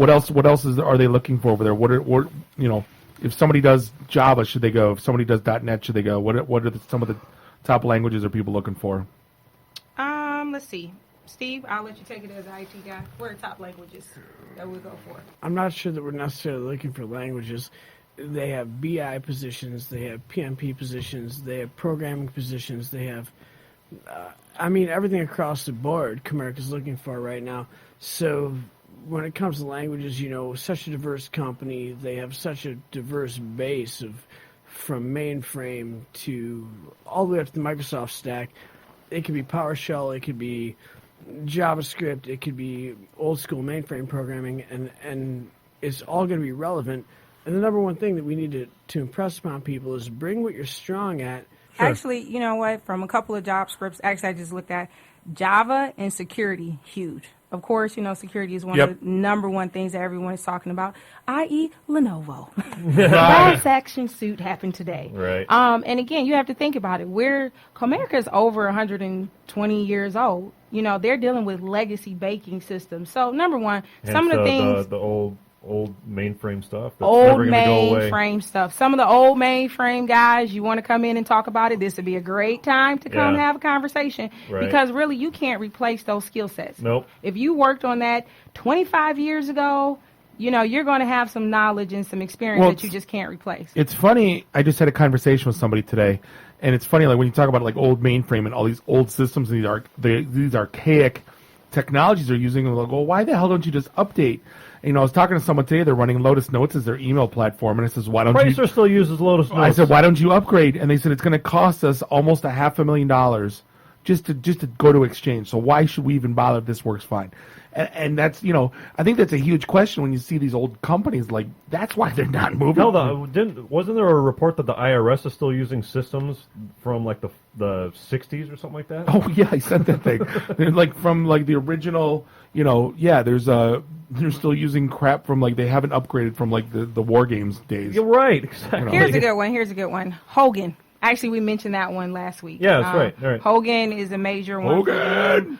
else are they looking for over there? What if somebody does Java, should they go? If somebody does .NET, should they go? What are some of the top languages are people looking for? Let's see. Steve, I'll let you take it as an IT guy. What are top languages that we go for? I'm not sure that we're necessarily looking for languages. They have BI positions, they have PMP positions, they have programming positions, they have, everything across the board Comerica's looking for right now. So when it comes to languages, such a diverse company, they have such a diverse base from mainframe to all the way up to the Microsoft stack. It could be PowerShell, it could be JavaScript, it could be old school mainframe programming, and it's all going to be relevant. And the number one thing that we need to impress upon people is bring what you're strong at. Sure. Actually, you know what? From a couple of job scripts, I just looked at Java and security, huge. of course, security is one Yep. of the number one things that everyone is talking about, i.e. Lenovo. Right. Class action suit happened today. Right. And again, you have to think about it. Comerica is over 120 years old. They're dealing with legacy banking systems. So, number one, some of the things... The old mainframe stuff. That's Old never gonna go away. mainframe stuff. Some of the old mainframe guys, you want to come in and talk about it, this would be a great time to come Yeah. have a conversation. Right. Because really, you can't replace those skill sets. Nope. If you worked on that 25 years ago, you're going to have some knowledge and some experience that you just can't replace. It's funny. I just had a conversation with somebody today, and it's funny, like when you talk about like old mainframe and all these old systems and these archaic technologies they're using, and they'll go, why the hell don't you just update? And, I was talking to someone today. They're running Lotus Notes as their email platform, and I says, "Why don't Tracer still uses Lotus Notes?" I said, "Why don't you upgrade?" And they said it's going to cost us almost $500,000 just to go to Exchange. So why should we even bother if this works fine? And that's I think that's a huge question when you see these old companies. Like that's why they're not moving. Wasn't there a report that the IRS is still using systems from like the 60s or something like that? Oh yeah, I sent that thing. They're like from like the original. They're still using crap from like they haven't upgraded from like the War Games days. You're right. Exactly. Here's a good one. Hogan. Actually, we mentioned that one last week. Yeah, that's right. All right. Hogan is a major one. Hogan!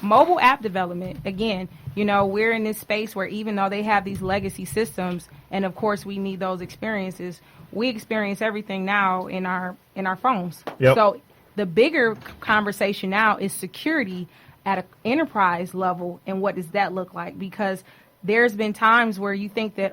Mobile app development. Again, we're in this space where even though they have these legacy systems, and of course we need those experiences, we experience everything now in our phones. Yep. So the bigger conversation now is security at an enterprise level, and what does that look like? Because there's been times where you think that,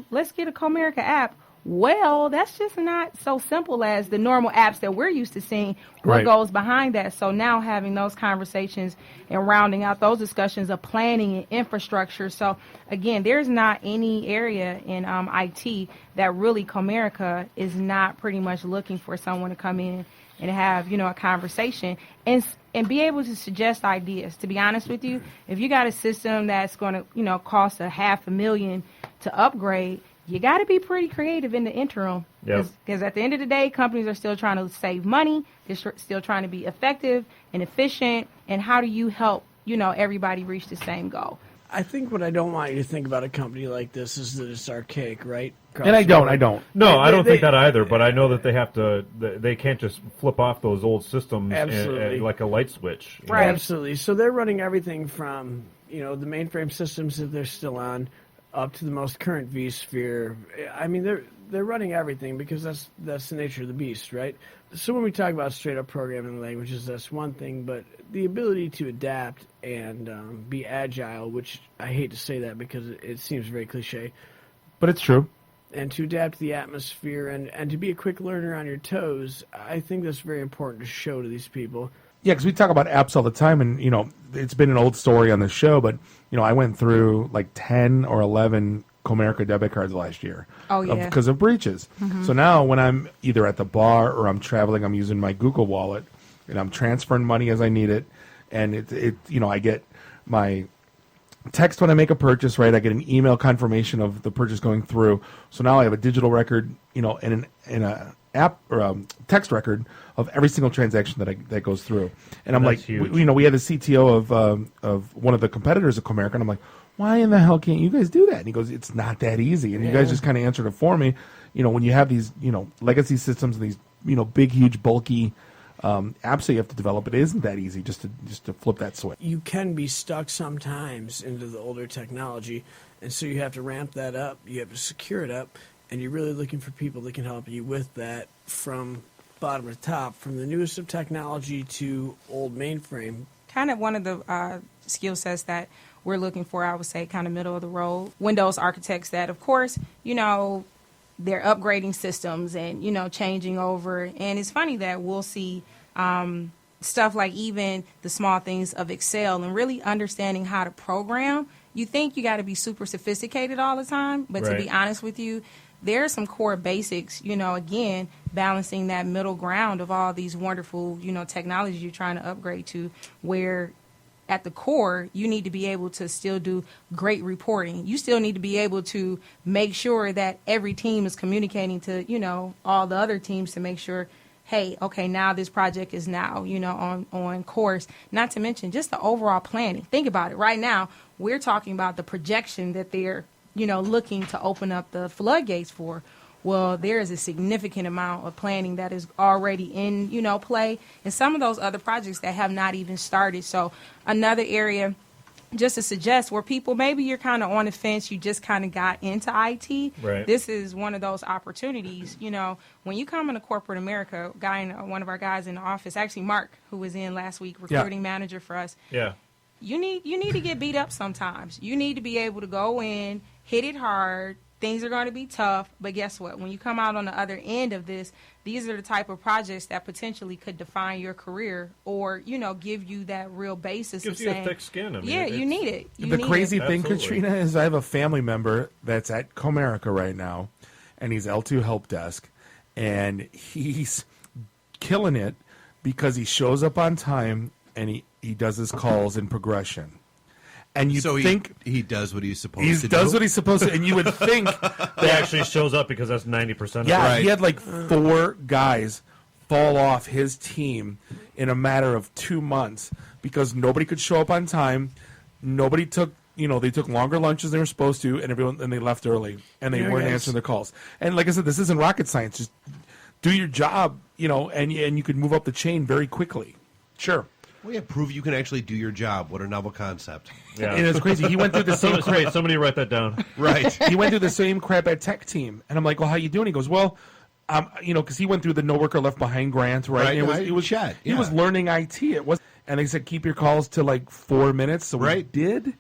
let's get a Comerica app. Well, that's just not so simple as the normal apps that we're used to seeing. What Right. goes behind that? So now having those conversations and rounding out those discussions of planning and infrastructure. So again, there's not any area in IT that really Comerica is not pretty much looking for someone to come in and have a conversation and be able to suggest ideas. To be honest with you, if you got a system that's going to cost $500,000 to upgrade, you got to be pretty creative in the interim. Yep. Because at the end of the day, companies are still trying to save money. They're still trying to be effective and efficient. And how do you help, everybody reach the same goal? I think what I don't want you to think about a company like this is that it's archaic, right? And I don't. No, I don't think that either. But I know that they have to. They can't just flip off those old systems Absolutely. like a light switch. Right. Absolutely. So they're running everything from the mainframe systems that they're still on, up to the most current vSphere. I mean, they're running everything because that's the nature of the beast, right? So when we talk about straight up programming languages, that's one thing, but the ability to adapt and be agile, which I hate to say that because it seems very cliche, But it's true. and to adapt to the atmosphere and to be a quick learner on your toes, I think that's very important to show to these people. Yeah, because we talk about apps all the time, and it's been an old story on the show, but I went through like 10 or 11 Comerica debit cards last year. Oh, yeah. Because of breaches. Mhm. So now when I'm either at the bar or I'm traveling, I'm using my Google Wallet, and I'm transferring money as I need it, and I get my text when I make a purchase, right? I get an email confirmation of the purchase going through. So now I have a digital record, and an app or a text record of every single transaction that goes through. And I'm That's like, huge. we had the CTO of one of the competitors of Comerica, and I'm like, why in the hell can't you guys do that? And he goes, it's not that easy. And you guys just kind of answered it for me. When you have these, legacy systems and these, big, huge, bulky apps that you have to develop, it isn't that easy just to flip that switch. You can be stuck sometimes into the older technology, and so you have to ramp that up. You have to secure it up, and you're really looking for people that can help you with that from bottom to top, from the newest of technology to old mainframe. Kind of one of the skill sets that we're looking for, I would say, kind of middle of the road. Windows architects that, of course, they're upgrading systems and, changing over. And it's funny that we'll see stuff like even the small things of Excel and really understanding how to program. You think you got to be super sophisticated all the time, but to Right. be honest with you, there are some core basics, again, balancing that middle ground of all these wonderful, technologies you're trying to upgrade to, where at the core, you need to be able to still do great reporting. You still need to be able to make sure that every team is communicating to, all the other teams to make sure hey, okay, now this project is now, on course. Not to mention just the overall planning. Think about it. Right now, we're talking about the projection that they're, looking to open up the floodgates for. Well, there is a significant amount of planning that is already in, play, and some of those other projects that have not even started. So another area, just to suggest, where people, maybe you're kind of on the fence, you just kind of got into IT. Right. This is one of those opportunities. When you come into corporate America, one of our guys in the office, actually Mark, who was in last week, recruiting manager for us. Yeah. You need to get beat up sometimes. You need to be able to go in, hit it hard. Things are going to be tough, but guess what? When you come out on the other end of this, these are the type of projects that potentially could define your career or, give you that real basis Gives of you saying, a thick skin. I mean, yeah, you need it. The crazy thing, Absolutely. Katrina, is I have a family member that's at Comerica right now, and he's L2 help desk, and he's killing it because he shows up on time and he does his calls in progression. And you think he does what he's supposed he to do. does what he's supposed to, and you would think He actually shows up because that's 90% of yeah, it. he had like 4 guys fall off his team in a matter of 2 months because nobody could show up on time. Nobody took, they took longer lunches than they were supposed to, and they left early, and they weren't answering their calls. And like I said, this isn't rocket science. Just do your job, and you could move up the chain very quickly. Sure. Well, yeah, prove you can actually do your job. What a novel concept. Yeah. And it's crazy. He went through the same crap. Somebody write that down. Right. He went through the same crap at tech team. And I'm like, well, how you doing? He goes, well, because he went through the No Worker Left Behind grant, right? Right. And it was Chat. He was learning IT. It was, and they said, keep your calls to like 4 minutes. So we did.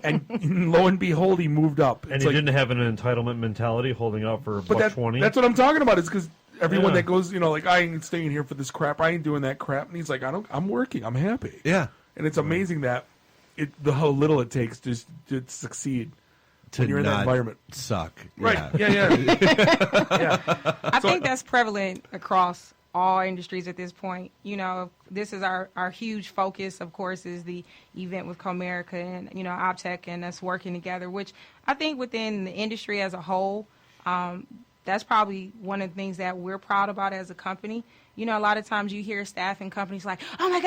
And lo and behold, he moved up. And he didn't have an entitlement mentality holding out for $1.20. That's what I'm talking about. Is because everyone that goes, like, I ain't staying here for this crap. I ain't doing that crap. And he's like, I'm working. I'm happy. Yeah. And it's amazing that how little it takes to succeed when you're in that environment. Suck. Right. Yeah. I think that's prevalent across all industries at this point. This is our huge focus, of course, is the event with Comerica and, Optech and us working together, which I think within the industry as a whole, that's probably one of the things that we're proud about as a company. A lot of times you hear staff in companies like, oh my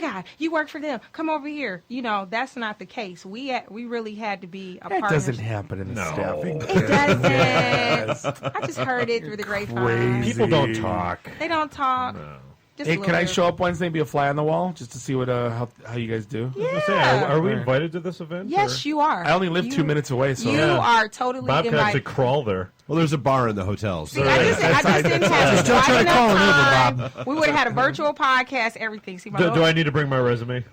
God, you work for them. Come over here. That's not the case. We really had to be a partner. That doesn't happen in the staffing. It doesn't. I just heard it through the grapevine. People don't talk. They don't talk. No. Hey, can I show up Wednesday and be a fly on the wall just to see what how you guys do? Yeah. Are we invited to this event? Yes, you are. I only live 2 minutes away, so you are totally Bob invited. could actually crawl there. Well, there's a bar in the hotel. So. See, I just didn't have Still trying to call time. him over, We would have had a virtual podcast, everything. See, Do I need to bring my resume?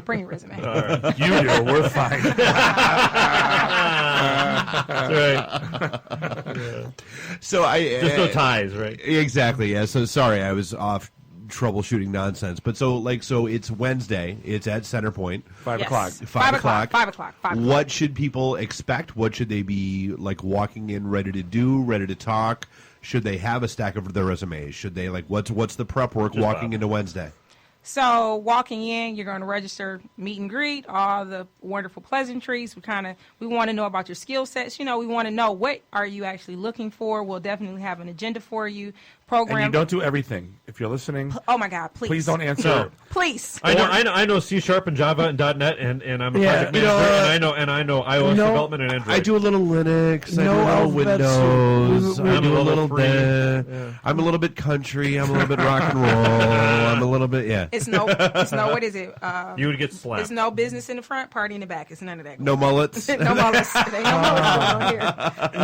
Bring your resume. All right. You do. We're fine. That's right. Yeah. So just no ties, right? Exactly. Yeah. So sorry, I was off troubleshooting nonsense. But so it's Wednesday. It's at Centerpoint. 5 o'clock. 5 o'clock. 5 o'clock. What should people expect? What should they be like walking in ready to do, ready to talk? Should they have a stack of their resumes? Should they what's the prep work Just walking Bob. into Wednesday? So walking in, you're going to register meet and greet, all the wonderful pleasantries. We want to know about your skill sets. We want to know what are you actually looking for. We'll definitely have an agenda for you. Program. And you don't do everything. If you're listening, oh my God, please don't answer. No. Please. I know C# and Java and .NET and I'm a project manager and I know iOS development and Android. I do a little Linux. I do a little Windows. I do a little bit. Yeah. I'm a little bit country. I'm a little bit rock and roll. I'm a little bit It's no. What is it? You would get slapped. It's no business in the front, party in the back. It's none of that. No mullets. No mullets. There ain't no mullets going on here.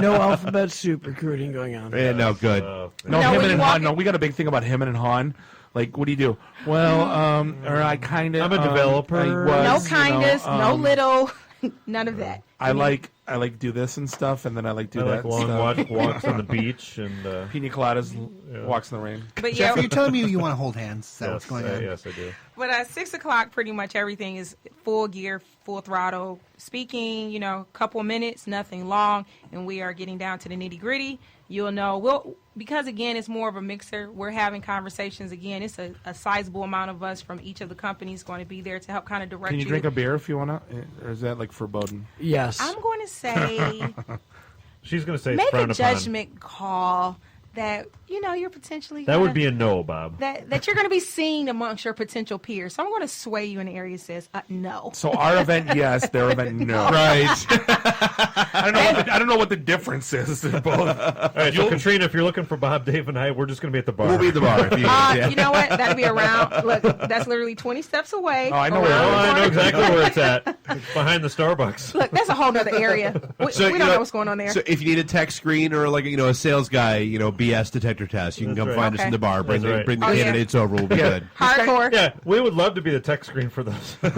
No alphabet soup recruiting going on. Yeah, no good. No, him and Han. No, we got a big thing about him and Han. Like, what do you do? Well, or I kind of. I'm a developer. No kindness, no little, none of that. I like do this and stuff, and then I like do that. Long stuff. walks on the beach and pina coladas, walks in the rain. But Jeff, you're telling me you want to hold hands? Is that what's going on? Yes, I do. But at 6 o'clock, pretty much everything is full gear, full throttle. Speaking, couple minutes, nothing long, and we are getting down to the nitty gritty. You'll know. Because again, it's more of a mixer. We're having conversations again. It's a sizable amount of us from each of the companies going to be there to help kind of direct you. Can you drink a beer if you want to, or is that like verboten? Yes. I'm going to say. She's going to say make frowned a upon. judgment call. that you're potentially That would be a no, Bob. that you're going to be seen amongst your potential peers. So I'm going to sway you in the area that says no. So our event, yes. Their event, no. Right. I don't know what the difference is. They're both. All right, so Katrina, if you're looking for Bob, Dave, and I, we're just going to be at the bar. We'll be at the bar. You know what? That'll be around. Look, that's literally 20 steps away. Oh, I know I know exactly where it's at. It's behind the Starbucks. Look, that's a whole nother area. We don't know what's going on there. So if you need a tech screen or like a sales guy, BS detector test, you can come find us in the bar. Bring the candidates over. We'll be good. Hardcore. Yeah, we would love to be the tech screen for those. No,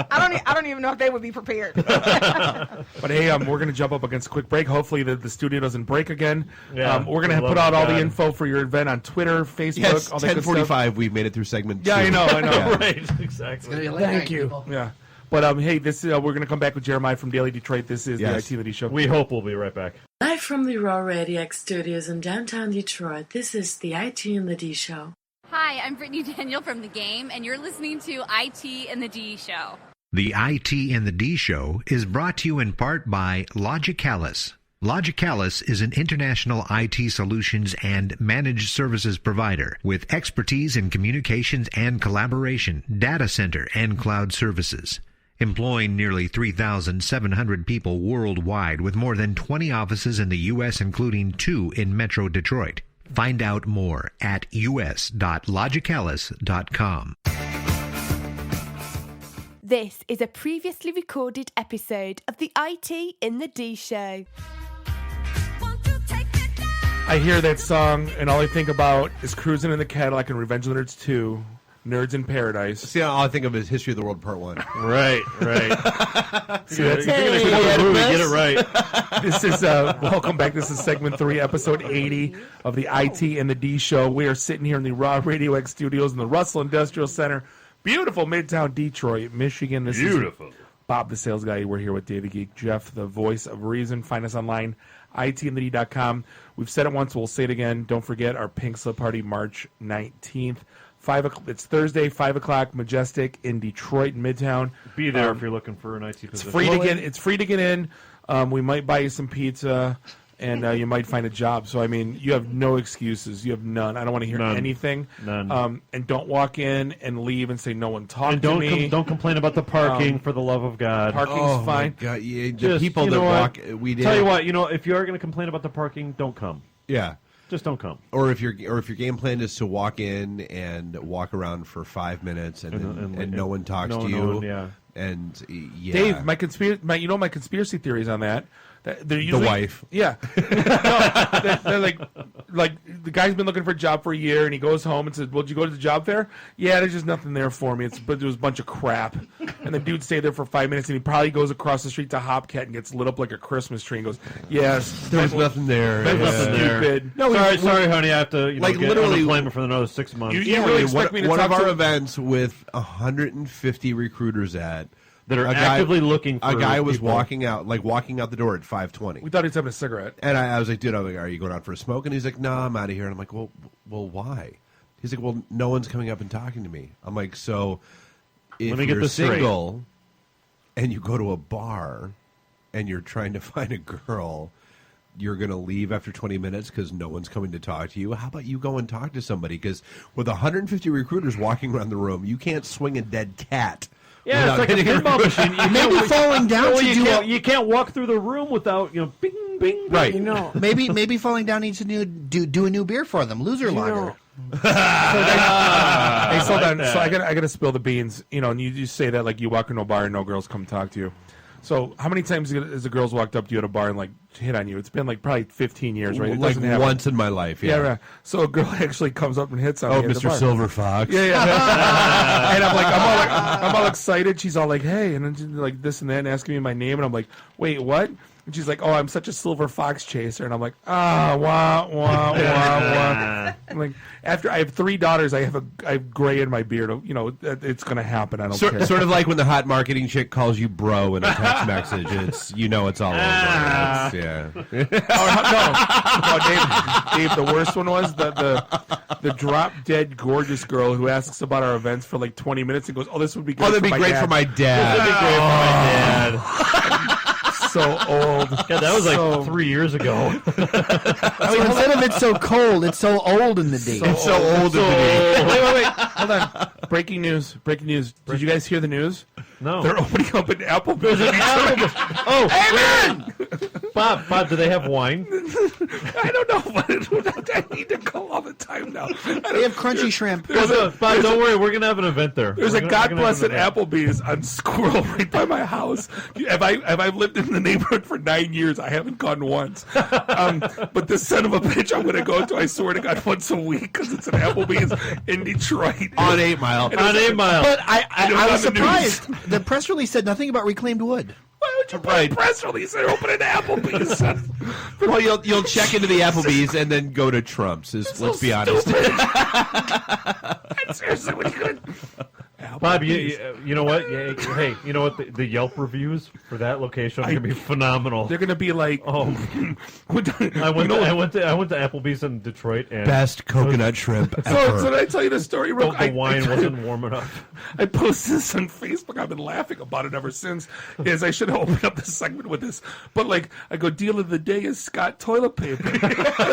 I don't even know if they would be prepared. But hey, we're going to jump up against a quick break. Hopefully the studio doesn't break again. Yeah, we're going to put out all the info for your event on Twitter, Facebook. Yes, all that good 10:45. stuff. We've made it through segment 2. Yeah, I know. Yeah. Right, exactly. Thank you. Yeah. But hey, this we're going to come back with Jeremiah from Daily Detroit. This is the IT and the D Show. We hope we'll be right back. Live from the Raw Radio X studios in downtown Detroit, this is the IT and the D Show. Hi, I'm Brittany Daniel from The Game, and you're listening to IT and the D Show. The IT and the D Show is brought to you in part by Logicalis. Logicalis is an international IT solutions and managed services provider with expertise in communications and collaboration, data center, and cloud services. Employing nearly 3,700 people worldwide with more than 20 offices in the U.S., including 2 in Metro Detroit. Find out more at us.logicalis.com. This is a previously recorded episode of the IT in the D Show. I hear that song, and all I think about is cruising in the Cadillac and Revenge of the Nerds 2, Nerds in Paradise. See, all I think of is History of the World Part 1. Right. See, that's get it right. This is welcome back. This is segment 3, episode 80 of the IT and the D Show. We are sitting here in the Raw Radio X studios in the Russell Industrial Center, beautiful Midtown Detroit, Michigan. This Beautiful. is Bob, the sales guy. We're here with Dave the Geek, Jeff, the voice of reason. Find us online, itandthed.com. We've said it once, we'll say it again. Don't forget our Pink Slip Party, March 19th. It's Thursday, 5 o'clock, Majestic in Detroit, Midtown. Be there if you're looking for an IT position. It's free to get in. We might buy you some pizza, and you might find a job. So, I mean, you have no excuses. You have none. I don't want to hear anything. None. And don't walk in and leave and say, no one talked to me. Don't complain about the parking, for the love of God. Parking's fine. God, yeah, Just, people that walk... Tell you what, if you are going to complain about the parking, don't come. Yeah. Just don't come. Or if your game plan is to walk in and walk around for 5 minutes and no one talks to you. And Dave, my conspiracy theories on that. They're usually, the wife. Yeah. they're like the guy's been looking for a job for a year, and he goes home and says, well, did you go to the job fair? Yeah, there's just nothing there for me. But there was a bunch of crap. And the dude stayed there for 5 minutes, and he probably goes across the street to Hopcat and gets lit up like a Christmas tree and goes, yes. There's nothing there. That was stupid. No, sorry, honey, I have to get literally unemployment for another 6 months. You really expect me to one talk of our to events with 150 recruiters at that are actively looking for a guy was people. walking out the door at 5:20. We thought he was having a cigarette. And I was like, dude, are you going out for a smoke? And he's like, no, I'm out of here. And I'm like, well, why? He's like, well, no one's coming up and talking to me. I'm like, so if you're single and you go to a bar and you're trying to find a girl, you're going to leave after 20 minutes because no one's coming to talk to you. How about you go and talk to somebody? Because with 150 recruiters walking around the room, you can't swing a dead cat. Yeah, it's like a pinball machine. Maybe falling down you can't walk through the room without bing, bing, bing. Right. Maybe falling down needs to do a new beer for them. Loser lager. Hey, so I gotta spill the beans. And you just say that like you walk into a bar and no girls come talk to you. So how many times has the girls walked up to you at a bar and like hit on you? It's been like probably 15 years, right? It like doesn't happen. once in my life, yeah. Right. So a girl actually comes up and hits on me. Oh, at the Mr. bar. Silver Fox. Yeah. And I'm all excited. She's all like, hey, and then she's like this and that, and asking me my name, and I'm like, wait, what? And she's like, oh, I'm such a silver fox chaser. And I'm like, wah. I'm like, after I have 3 daughters, I have gray in my beard. It's going to happen. I don't care. Sort of like when the hot marketing chick calls you bro in a text message. It's it's all over. Yeah. No, Dave. The worst one was the drop dead gorgeous girl who asks about our events for like 20 minutes and goes, oh, this would be great. That'd be great for my dad. This would be great for my dad. so old. Yeah, that was like 3 years ago. So instead of it's so cold, it's so old in the D. It's so old in the D. Wait. Hold on. Breaking news. Did you guys hear the news? No. They're opening up an Applebee's. Oh, amen! Bob, do they have wine? I don't know. I need to go all the time now. They have crunchy shrimp. Bob, don't worry. We're going to have an event there. There's a God blessed Applebee's on Squirrel right by my house. Have I lived in the neighborhood for 9 years? I haven't gone once. But this son of a bitch I'm going to go to, I swear to God, once a week because it's an Applebee's in Detroit. On 8 Mile. On 8 Mile. But I was surprised. The press release said nothing about reclaimed wood. Why would you put a press release? They're opening Applebee's. Well, you'll check into the Applebee's and then go to Trump's. Let's be honest. Seriously, what are you going to... Bob, you know what? Hey, you know what? The Yelp reviews for that location are going to be phenomenal. They're going to be like, I went to Applebee's in Detroit and best coconut shrimp ever. So did I tell you the story? The wine wasn't warm enough. I posted this on Facebook. I've been laughing about it ever since. Is I should have opened up this segment with this, but like I go, deal of the day is Scott toilet paper. And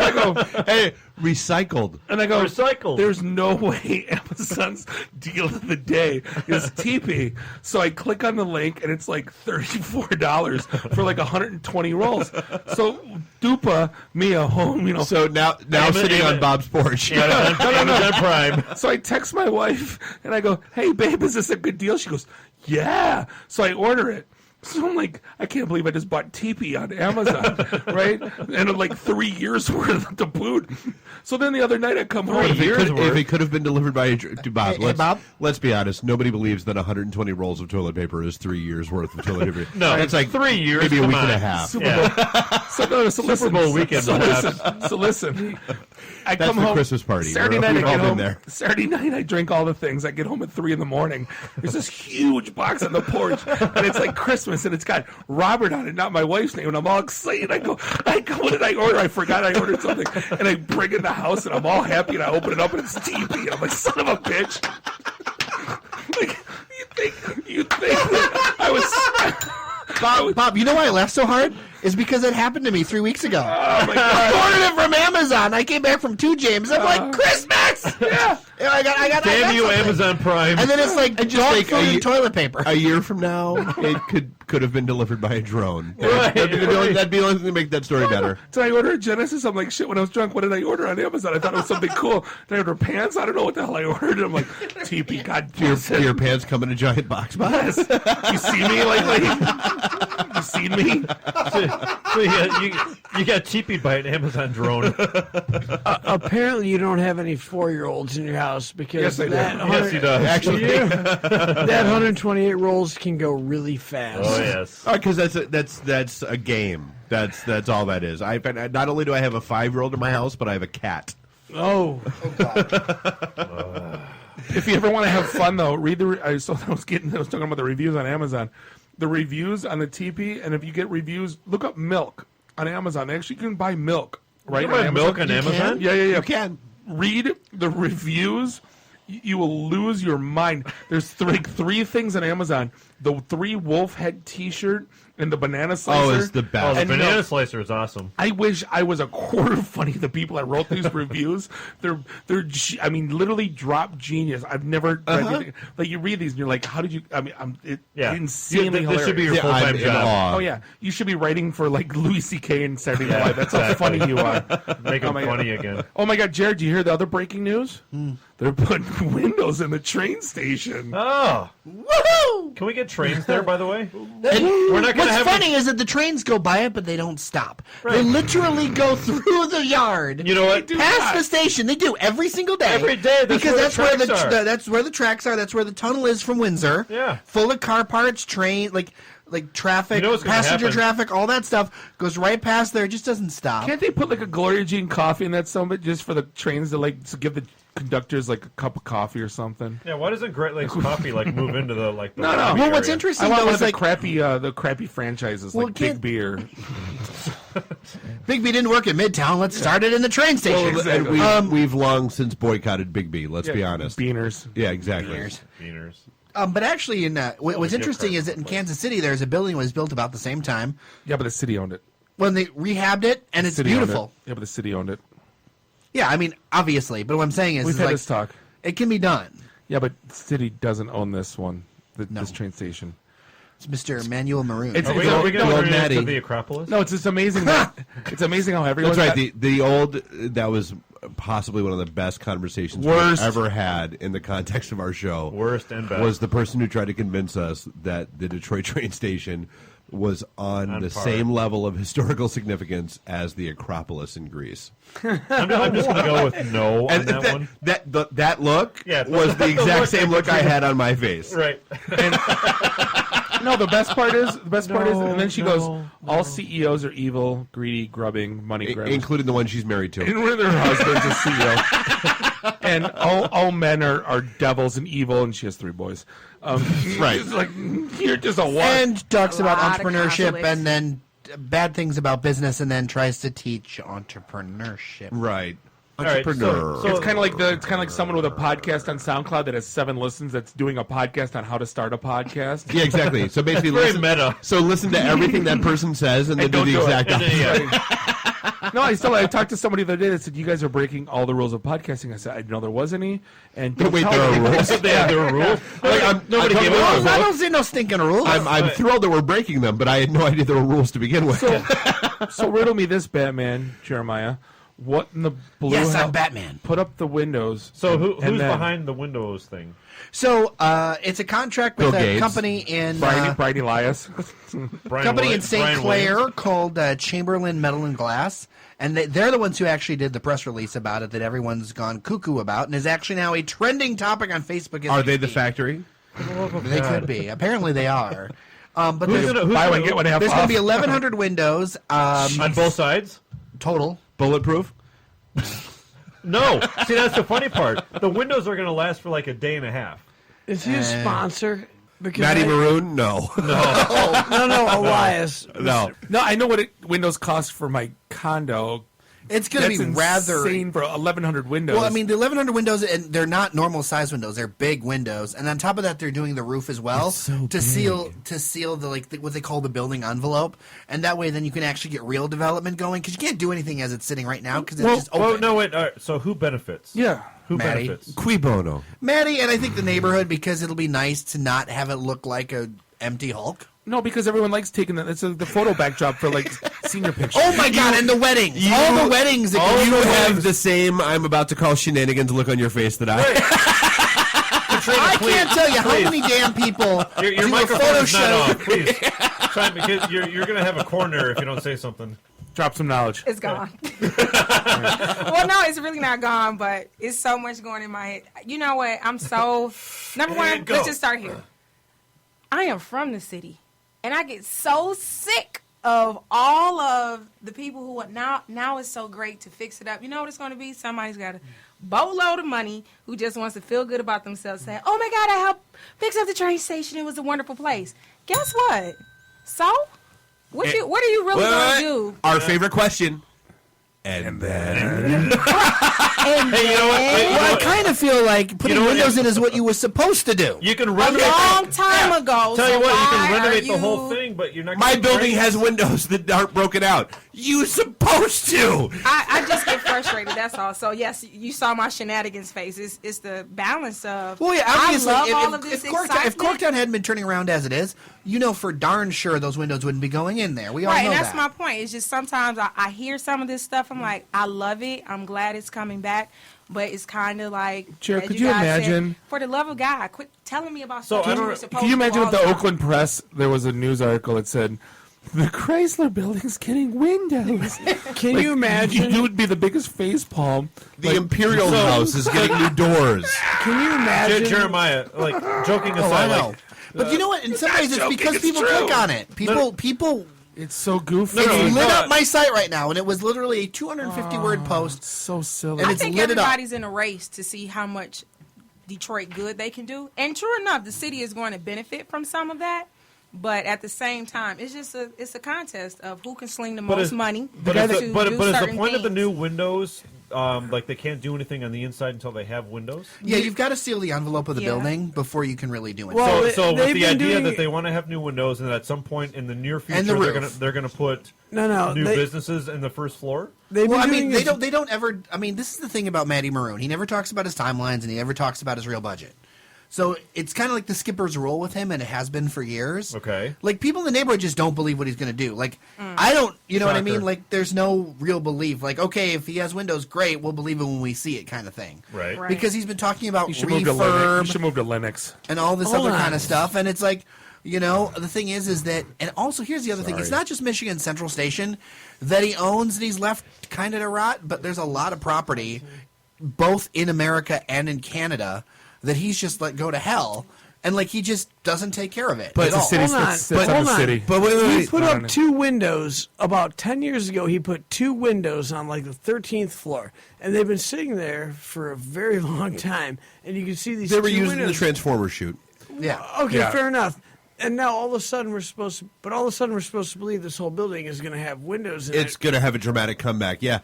I go, hey, recycled. And I go, recycled. There's no way Amazon's deal of the day is TP. So I click on the link and it's like $34 for like 120 rolls. So dupa me a home, So now sitting on Bob's porch. Amazon Prime. So I text my wife and I go, hey babe, is this a good deal? She goes, yeah. So I order it. So I'm like, I can't believe I just bought TP on Amazon, right? And like 3 years worth of food. So then the other night I come home. If it could have been delivered by Bob, let's be honest. Nobody believes that 120 rolls of toilet paper is 3 years worth of toilet paper. No, it's like 3 years, maybe a week and a half. Super Bowl weekend. So listen. I That's come the home Christmas party. Saturday night. I We've all get been home. there. Saturday night I drink all the things. I get home at 3 a.m. There's this huge box on the porch, and it's like Christmas, and it's got Robert on it, not my wife's name, and I'm all excited. I go, what did I order? I forgot I ordered something, and I bring it in the house, and I'm all happy, and I open it up, and it's TP, and I'm like, son of a bitch. Like, you think that I was... Bob, you know why I laughed so hard? Is because it happened to me 3 weeks ago. Oh my God! I ordered it from Amazon. I came back from 2 James. I'm like, Christmas! Yeah. I got Damn you, something. Amazon Prime. And then it's like dog food and toilet paper. A year from now, it could have been delivered by a drone. Right. That'd be the only thing to make that story better. So I ordered Genesis. I'm like, shit, when I was drunk, what did I order on Amazon? I thought it was something cool. Did I order pants? I don't know what the hell I ordered. I'm like, TP, God bless it. Your pants come in a giant box. Yes. You see me lately? You seen me? So you got TP'd by an Amazon drone. Apparently, you don't have any 4-year-olds in your house because Yes, I do. Yes, he does. Actually, that 128 rolls can go really fast. Oh yes, because that's a game. That's all that is. Not only do I have a 5-year-old in my house, but I have a cat. Oh. If you ever want to have fun, though, read the. I was talking about the reviews on Amazon. The reviews on the TP, and if you get reviews, look up milk on Amazon. Actually, you can buy milk, right? You can buy milk on Amazon? Yeah. You can. Read the reviews. You will lose your mind. There's 3 things on Amazon. The 3 wolf head T-shirt and the banana slicer. Oh, it's the best. Oh, the And banana no, slicer is awesome. I wish I was a quarter funny. The people that wrote these reviews, they're literally drop genius. I've never read anything. Like you read these and you're like, how did you? I mean, insanely hilarious. This should be your full-time job. Oh yeah, you should be writing for like Louis C.K. and Saturday Night Live. That's how funny you are. Make them funny again. Oh my God, Jared, do you hear the other breaking news? They're putting windows in the train station. Oh, woohoo! Can we get trains there? By the way, we're not. What's funny is that the trains go by it, but they don't stop. Right. They literally go through the yard. You know what? Past the station. They do every single day. Every day. Because that's where the tracks are. That's where the tunnel is from Windsor. Yeah. Full of car parts, train, like traffic, passenger traffic, all that stuff goes right past there. It just doesn't stop. Can't they put like a Gloria Jean coffee in that summit just for the trains to give the conductors like a cup of coffee or something? Yeah, why doesn't Great Lakes Coffee move into the No. Well, what's interesting though is the crappy franchises like Big B or Big B didn't work at Midtown. Let's start it in the train station. Well, and we've long since boycotted Big B. Let's be honest. Beaners. Yeah, exactly. Beaners. But actually, what's interesting is that in Kansas City, there's a building that was built about the same time. Yeah, but the city owned it. When they rehabbed it, and it's beautiful. Yeah, but the city owned it. Yeah, I mean, obviously. But what I'm saying is, We've had this talk. It can be done. Yeah, but the city doesn't own this one, this train station. It's Mr. Manuel Maroon. Are we going to turn it to the Acropolis? No, it's just amazing. It's amazing how everyone. That's right. The old that was possibly one of the best conversations we've ever had in the context of our show. Worst and best was the person who tried to convince us that the Detroit train station was on the same level of historical significance as the Acropolis in Greece. I'm just going to go with no on that one. That look was the exact same look I had on my face. Right. No, the best part is, and then she goes, all CEOs are evil, greedy, grubbing, money grabbers. Including the one she's married to. And one of their husbands is CEO. And all men are devils and evil, and she has 3 boys. Right. It's like, you're just a what? And talks about lot of entrepreneurship conflicts. and then bad things about business, and then tries to teach entrepreneurship. Right. right, Entrepreneur. So it's kind of like someone with a podcast on SoundCloud that has 7 listens that's doing a podcast on how to start a podcast. Yeah, exactly. So basically, very meta. So listen to everything that person says and then do the exact opposite. No, I talked to somebody the other day that said you guys are breaking all the rules of podcasting. I said I didn't know there was any. And Wait, there are rules? There are rules. Nobody gave us rules. I don't see no stinking rules. I'm thrilled that we're breaking them, but I had no idea there were rules to begin with. So riddle me this, Batman, Jeremiah. What in the blue Yes, hell? I'm Batman. Put up the windows. So who's behind the Windows thing? So it's a contract with Bill a Gates. company in Brian Elias. company in St. Clair called Chamberlain Metal and Glass, and they're the ones who actually did the press release about it that everyone's gone cuckoo about, and is actually now a trending topic on Facebook. Are they the factory? They could be. Apparently, they are. But Who's buy one, get one half there's going off? to be 1,100 windows on both sides total. Bulletproof? No. See, that's the funny part. The windows are going to last for like a day and a half. Is he a sponsor? Because Matty Maroon? No. No, Elias. No. No, I know what Windows cost for my condo. It's going to be rather insane for 1,100 windows. Well, I mean, the 1,100 windows, and they're not normal size windows; they're big windows. And on top of that, they're doing the roof as well to seal the what they call the building envelope. And that way, then you can actually get real development going because you can't do anything as it's sitting right now because it's just open. Oh no, wait. All right, so who benefits? Yeah, who Maddie. benefits? Qui bono? Maddie, and I think the neighborhood because it'll be nice to not have it look like a empty Hulk. No, because everyone likes taking that. It's the photo backdrop for like senior pictures. Oh my God! And the weddings, all the weddings. You have the same I'm about to call shenanigans look on your face that I. I can't tell you how many damn people Your do a microphone photo is not show. off, please. Try, because you're going to have a corner if you don't say something. Drop some knowledge. It's gone. Well, no, it's really not gone, but it's so much going in my head. You know what? I'm so... Number one, let's just start here. I am from the city, and I get so sick of all of the people who are now it's so great to fix it up. You know what it's going to be? Somebody's got a boatload of money who just wants to feel good about themselves, saying, oh my God, I helped fix up the train station. It was a wonderful place. Guess what? So, what are you really going to do? Our favorite question. And then... Hey, you know what? Well, I kind of feel like putting windows in is what you were supposed to do. You can A renovate. long time ago. Tell you so what, you why can are renovate the you- whole thing, but you're not. My gonna building break- has windows that aren't broken out. You supposed to. I just get frustrated. That's all. So yes, you saw my shenanigans face. It's the balance of. Well, yeah, obviously, I love all of this if excitement. Corktown hadn't been turning around as it is, you know for darn sure those windows wouldn't be going in there. We all Right, know and that's that. my point. It's just sometimes I hear some of this stuff. I'm like, I love it. I'm glad it's coming back. But it's kind of like, Jared, as could you guys imagine- said, for the love of God, quit telling me about So, stuff I you don't- were supposed Can you to imagine all if the the time. Oakland Press, there was a news article that said, the Chrysler building's getting windows. Can you imagine? You would be the biggest facepalm. The Imperial House is getting new doors. Can you imagine? Jeremiah, like joking Oh, aside, I know. like, But you know what? In some ways, it's joking, because it's people true. click on it. People. It's so goofy. It's lit no. up my site right now, and it was literally a 250-word post. So silly. And I it's think lit it up. everybody's in a race to see how much Detroit good they can do. And true enough, the city is going to benefit from some of that. But at the same time, it's a contest of who can sling the most money. But is to the do point certain of the things. new windows like they can't do anything on the inside until they have windows? Yeah, you've got to seal the envelope of the building before you can really do it. Well, so with the idea that they want to have new windows, and at some point in the near future they're gonna put new businesses in the first floor. They don't ever. I mean, this is the thing about Matty Maroon. He never talks about his timelines, and he never talks about his real budget. So it's kind of like the skipper's role with him, and it has been for years. Okay. Like, people in the neighborhood just don't believe what he's going to do. Like, I don't, you know what I mean? Like, there's no real belief. Like, okay, if he has windows, great, we'll believe it when we see it kind of thing. Right. Because he's been talking about You should move to Linux. refurb You should move to Linux. and all this other kind of stuff. And it's like, you know, the thing is that, and also here's the other thing. It's not just Michigan Central Station that he owns and he's left kind of to rot, but there's a lot of property, both in America and in Canada, that he's just let go to hell. And like he just doesn't take care of it. But at it's a all. city. Hold on. But wait. He put up 2 windows about 10 years ago. He put 2 windows on like the 13th floor, and they've been sitting there for a very long time. And you can see these. They were 2 using windows. the Transformer shoot. Yeah. Okay, fair enough. And now all of a sudden we're supposed to believe this whole building is going to have windows in it. It's going to have a dramatic comeback, yeah.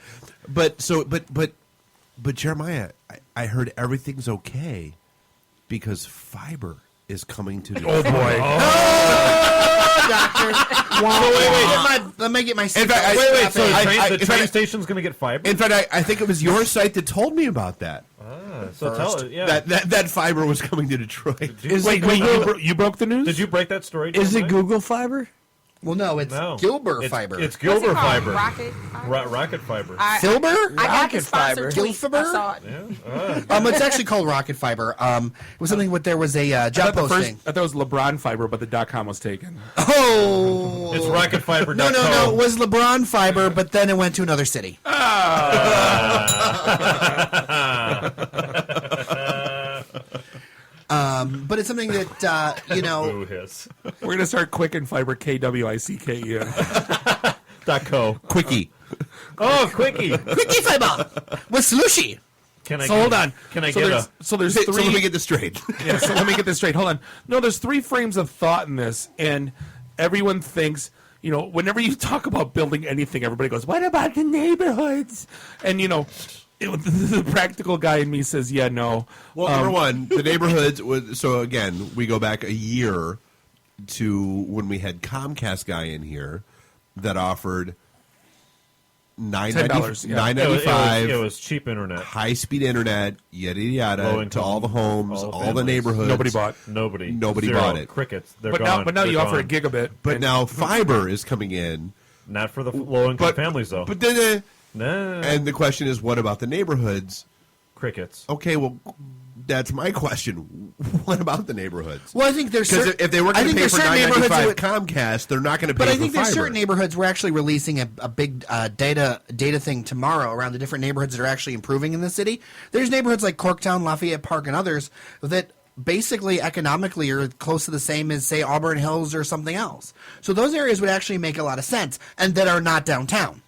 But Jeremiah, I heard everything's okay because fiber is coming to. Oh boy! Doctor. Let me get my. In fact, wait. So the train station's going to get fiber. In fact, I think it was your site that told me about that. So tell it, yeah. That fiber was coming to Detroit. You broke the news? Did you break that story? Is it Google Fiber? Well, no, it's Gilbert Fiber. It's Gilbert Fiber. Rocket Rocket Fiber. Filber? I got Rocket the sponsored Fiber. tweet. I saw it. It's actually called Rocket Fiber. It was something with there was a job posting. I thought it was LeBron Fiber, but the .com was taken. Oh, it's rocketfiber.com. No, it was LeBron Fiber, but then it went to another city. But it's something that you know. We're gonna start Quicken Fiber, KWICKEN. .co. Quickie. Oh, Quickie. Quickie Fiber with Slushy. Hold on. There's three. So let me get this straight. Yeah. So let me get this straight. Hold on. No, there's 3 frames of thought in this, and everyone thinks. You know, whenever you talk about building anything, everybody goes, "What about the neighborhoods?" And you know. The practical guy in me says, yeah, no. Well, number one, the neighborhoods was, so again, we go back a year to when we had Comcast guy in here that offered $9.95. It was cheap internet, high speed internet, yada yada, to all the homes, all the neighborhoods. Nobody bought. Nobody Zero. bought it. Crickets. They're but gone. Now you They're offer a gone. gigabit. But now fiber is coming in. Not for the low income families though. But then. No. And the question is, what about the neighborhoods? Crickets. Okay, well, that's my question. What about the neighborhoods? Well, I think there's because if they were going to pay for $9.95 Comcast, they're not going to pay. But I for think there's fiber. certain neighborhoods. We're actually releasing a big data thing tomorrow around the different neighborhoods that are actually improving in the city. There's neighborhoods like Corktown, Lafayette Park, and others that basically economically are close to the same as, say, Auburn Hills or something else. So those areas would actually make a lot of sense, and that are not downtown.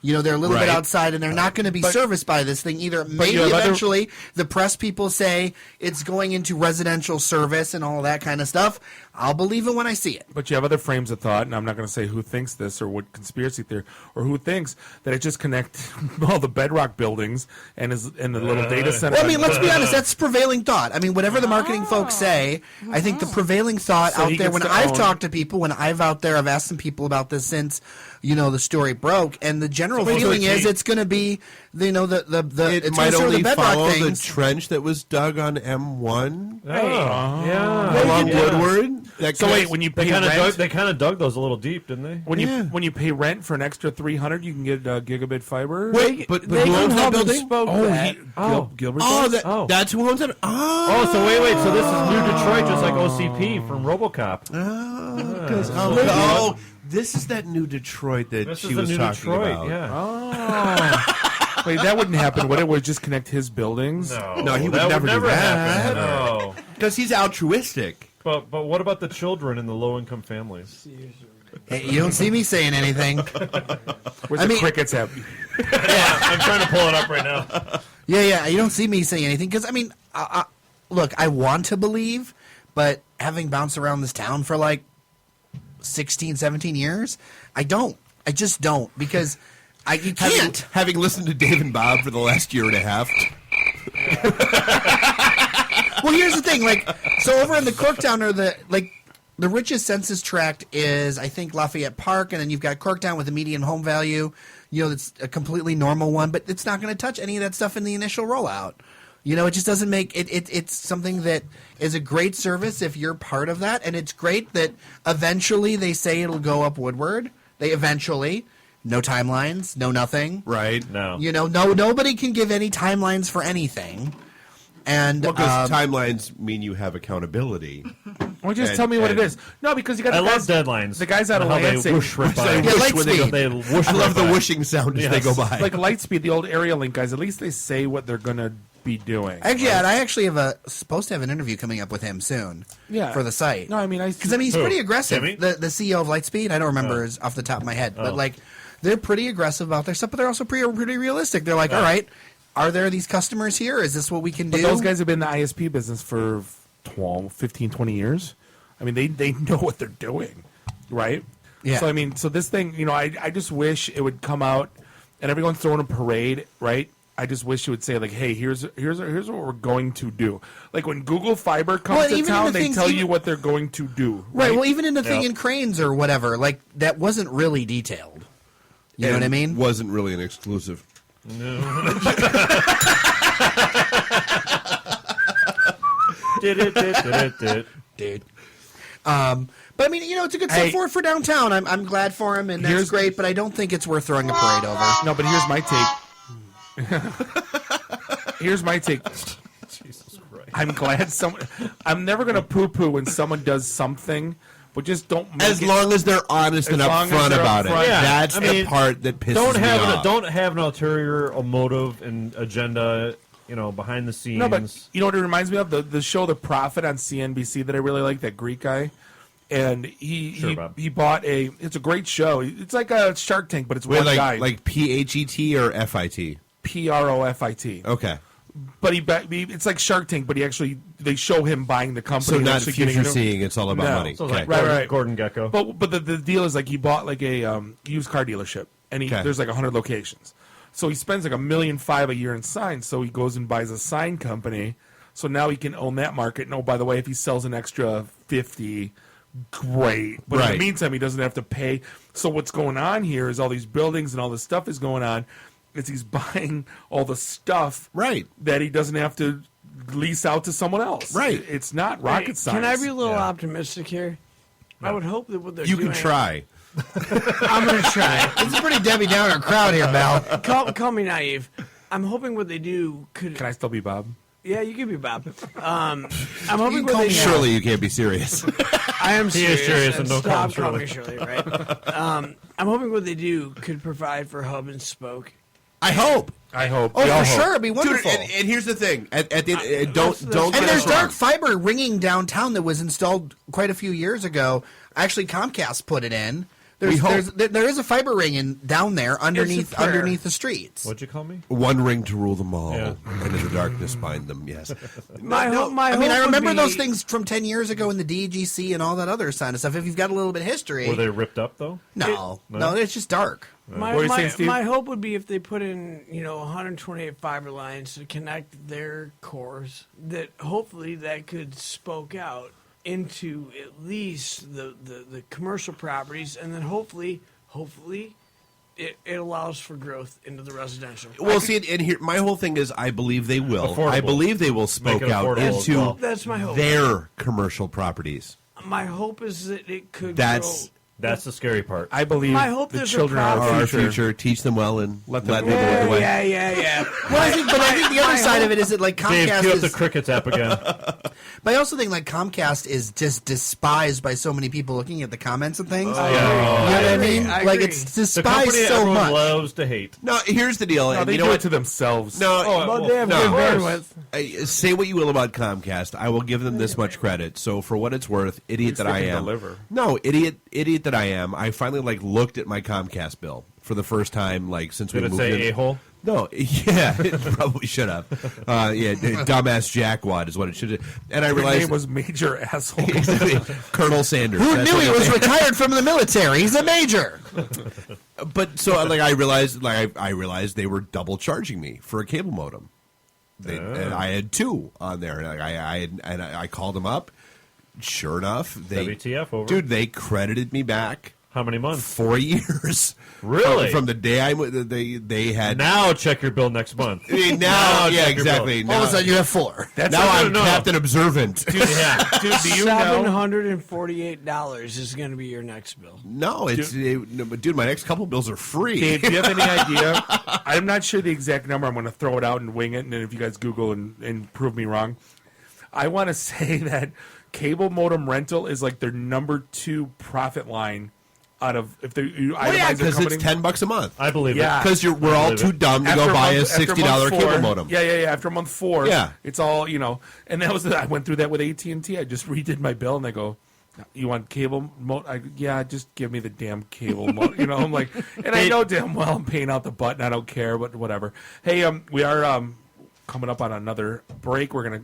You know, they're a little bit outside, and they're not going to be serviced by this thing either. Maybe eventually the press people say it's going into residential service and all that kind of stuff. I'll believe it when I see it. But you have other frames of thought, and I'm not going to say who thinks this or what conspiracy theory, or who thinks that it just connects all the bedrock buildings and the little data center. Well, I mean, let's be honest. That's prevailing thought. I mean, whatever the marketing folks say, I think the prevailing thought out there, when I've talked to people, when I've asked some people about this since, you know, the story broke, and the general feeling is it's going to be, you know, it might only follow the trench that was dug on M1. Along Woodward. So wait, when you pay rent, they kind of dug those a little deep, didn't they? When you pay rent for an extra $300, you can get gigabit fiber. Wait, but who owns that building? Gilbert. That's who owns it. So wait. So this is New Detroit, just like OCP from RoboCop. This is that New Detroit that she was New talking Detroit, about. Yeah. Wait, that wouldn't happen. Would it? Would just connect his buildings? No, he would never do that. No, because he's altruistic. But what about the children in the low income families? Hey, you don't see me saying anything. Where's the crickets at? Yeah, I'm trying to pull it up right now. Yeah. You don't see me saying anything because I mean, look, I want to believe, but having bounced around this town for like 16, 17 years, I just don't, because You can't. Having listened to Dave and Bob for the last year and a half. Well, here's the thing. So over in the Corktown, or the richest census tract is, I think, Lafayette Park, and then you've got Corktown with a median home value. That's a completely normal one, but it's not going to touch any of that stuff in the initial rollout. It just doesn't make it. It's something that is a great service if you're part of that, and it's great that eventually they say it'll go up Woodward. They eventually. No timelines, no nothing. Right. No. Nobody can give any timelines for anything. And because timelines mean you have accountability. Well, just tell me what it is. No, because you got. I love deadlines. The guys out of Lightspeed. They whoosh right by. They whoosh I love right the by. whooshing sound as they go by. Like Lightspeed, the old Area Link guys. At least they say what they're gonna be doing. Actually, and I actually supposed to have an interview coming up with him soon. Yeah. For the site. No, I mean, because he's pretty aggressive. Timmy? The CEO of Lightspeed. I don't remember his off the top of my head, but they're pretty aggressive about their stuff. But they're also pretty realistic. They're like, all right. Are there these customers here? Is this what we can do? But those guys have been in the ISP business for 15, 20 years. I mean, they know what they're doing, right? Yeah. So, I mean, this thing, I just wish it would come out and everyone's throwing a parade, right? I just wish it would say, hey, here's what we're going to do. Like when Google Fiber comes to town, they tell you what they're going to do. Right. Well, even in the thing in Cranes or whatever, that wasn't really detailed. You know what I mean? Wasn't really an exclusive. No. Dude. But I mean, it's a good step forward for downtown. I'm glad for him, and that's great. But I don't think it's worth throwing a parade over. No, but here's my take. Here's my take. Jesus Christ. I'm glad I'm never going to poo-poo when someone does something. But just don't make as long as they're honest and upfront about it. Yeah. That's the part that pisses me off. Don't have an ulterior motive and agenda, behind the scenes. No, but you know what it reminds me of? The show The Prophet on CNBC that I really like, that Greek guy. And he bought it's a great show. It's like a Shark Tank, but it's one guy. Like PHET or FIT? PROFIT. Okay. But it's like Shark Tank, but they show him buying the company. So not future seeing, it's all about money. So okay. Right. Gordon Gekko. But the deal is he bought a used car dealership, and there's 100 locations. So he spends $1.5 million a year in signs. So he goes and buys a sign company. So now he can own that market. And by the way, if he sells an extra 50, great. But in the meantime, he doesn't have to pay. So what's going on here is all these buildings and all this stuff is going on. Is he's buying all the stuff that he doesn't have to lease out to someone else. Right. It's not rocket science. Can I be a little optimistic here? No. I would hope that what they're doing... You can try. I'm going to try. It's a pretty Debbie Downer crowd here, Mel. Call me naive. I'm hoping what they do could... Can I still be Bob? Yeah, you can be Bob. I'm hoping what they do... Surely you can't be serious. I am serious. He is serious, and don't call me Shirley, right? I'm hoping what they do could provide for hub and spoke. I hope. Oh, for sure, it'd be wonderful. Dude, and here's the thing: don't. And there's dark fiber ringing downtown that was installed quite a few years ago. Actually, Comcast put it in. There is a fiber ring down there underneath the streets. What'd you call me? One ring to rule them all, and in the darkness bind them. Yes. I remember those things from 10 years ago in the DGC and all that other kind of stuff. If you've got a little bit of history, were they ripped up though? No, it's just dark. My hope would be if they put in 128 fiber lines to connect their cores, that hopefully that could spoke out into at least the commercial properties, and then hopefully it allows for growth into the residential. Well, and here my whole thing is I believe they will. Affordable. I believe they will spoke out into that's my hope. Their commercial properties. My hope is that it could That's the scary part. I believe the children are our future. Teach them well and let them lead the way. Yeah. Well, I think the other side of it is that Comcast Dave, cue up the Crickets app again. But I also think Comcast is just despised by so many people looking at the comments and things. Oh, you know what I mean? It's despised so much. Loves to hate. No, here's the deal. No, they do it to themselves. They have good bandwidth. Say what you will about Comcast. I will give them this much credit. So for what it's worth, idiot that I am. No, idiot that I am. I finally looked at my Comcast bill for the first time since we moved in. Did it say a-hole? No, yeah, it probably should have. Dumbass jackwad is what it should have. And I realized his name was Major Asshole. Colonel Sanders. Who knew he was retired from the military? He's a major. But so like I realized they were double charging me for a cable modem. And I had 2 on there, and I called them up. Sure enough, WTF over. Dude, they credited me back. How many months? 4 years. Really? From the day they had. Now check your bill next month. Now yeah, exactly. All of a sudden you have 4. Now I'm Captain Observant. Dude, dude, do you know? $748 is going to be your next bill. No, dude, my next couple bills are free. Dave, do you have any idea? I'm not sure the exact number. I'm going to throw it out and wing it, and then if you guys Google and prove me wrong, I want to say that cable modem rental is like their number 2 profit line. Out of if they because it's $10 a month. I believe it. Because we're all too dumb to go buy a $60 cable modem. Yeah. After month 4, it's all And that was I went through that with AT&T. I just redid my bill, and they go, "You want cable modem?" Just give me the damn cable modem. I'm like, and I know damn well I'm paying out the butt, and I don't care, but whatever. Hey, we are coming up on another break. We're gonna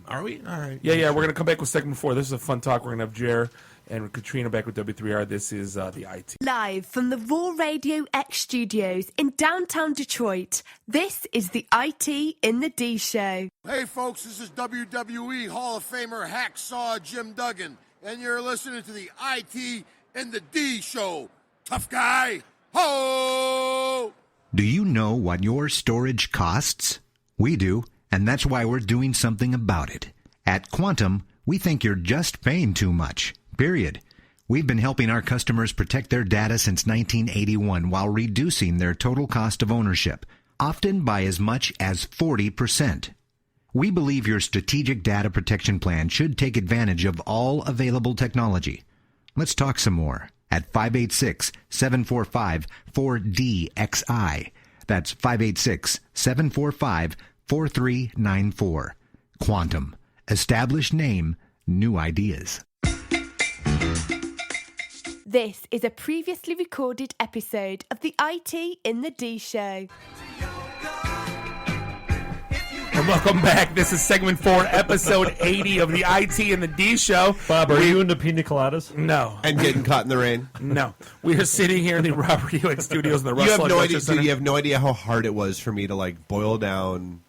are we? All right. Yeah. We're gonna come back with segment 4. This is a fun talk. We're gonna have Jer and Katrina back with W3R. This is the IT. Live from the Raw Radio X studios in downtown Detroit, this is the IT in the D Show. Hey folks, this is WWE Hall of Famer Hacksaw Jim Duggan, and you're listening to the IT in the D Show. Tough guy. Ho! Do you know what your storage costs? We do, and that's why we're doing something about it. At Quantum, we think you're just paying too much. Period. We've been helping our customers protect their data since 1981 while reducing their total cost of ownership, often by as much as 40%. We believe your strategic data protection plan should take advantage of all available technology. Let's talk some more at 586-745-4DXI. That's 586-745-4394. Quantum. Established name, new ideas. This is a previously recorded episode of the IT in the D Show. And welcome back. This is segment 4, episode 80 of the IT in the D Show. Bob, are you into pina coladas? No. And getting caught in the rain? No. We are sitting here in the Robert Hewitt Studios in the Russell You have no idea. Center. Dude, you have no idea how hard it was for me to boil down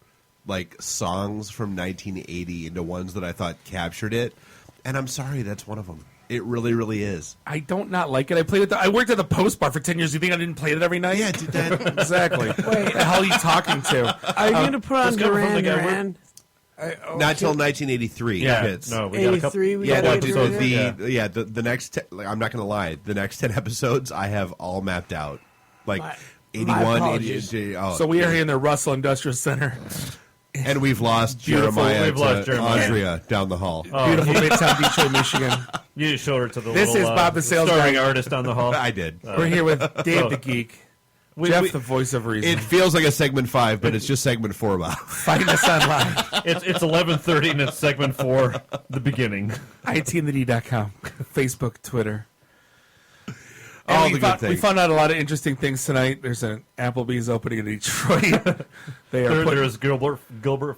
songs from 1980 into ones that I thought captured it. And I'm sorry, that's one of them. It really, really is. I don't not like it. I worked at the Post Bar for 10 years. You think I didn't play it every night? Yeah, dude, that exactly. Wait, what the hell are you talking to? Are you going to put on Duran? Not till 1983. Yeah, hits. no, we got a couple. The next. I'm not going to lie. The next 10 episodes, I have all mapped out. 81, 80. Oh, so we are here in the Russell Industrial Center. And we've lost Jeremiah to Andrea down the hall. Beautiful Midtown Detroit, Michigan. You just showed her to the This is Bob the Sales starring Guy. artist down the hall. I did. We're here with Dave the Geek. Jeff, the voice of reason. It feels like a segment 5, but it's just segment 4, Bob. Find us online. It's 11:30 and it's segment 4, the beginning. ITandTheD.com, Facebook, Twitter. All the good things. We found out a lot of interesting things tonight. There's an Applebee's opening in Detroit. There's Gilbert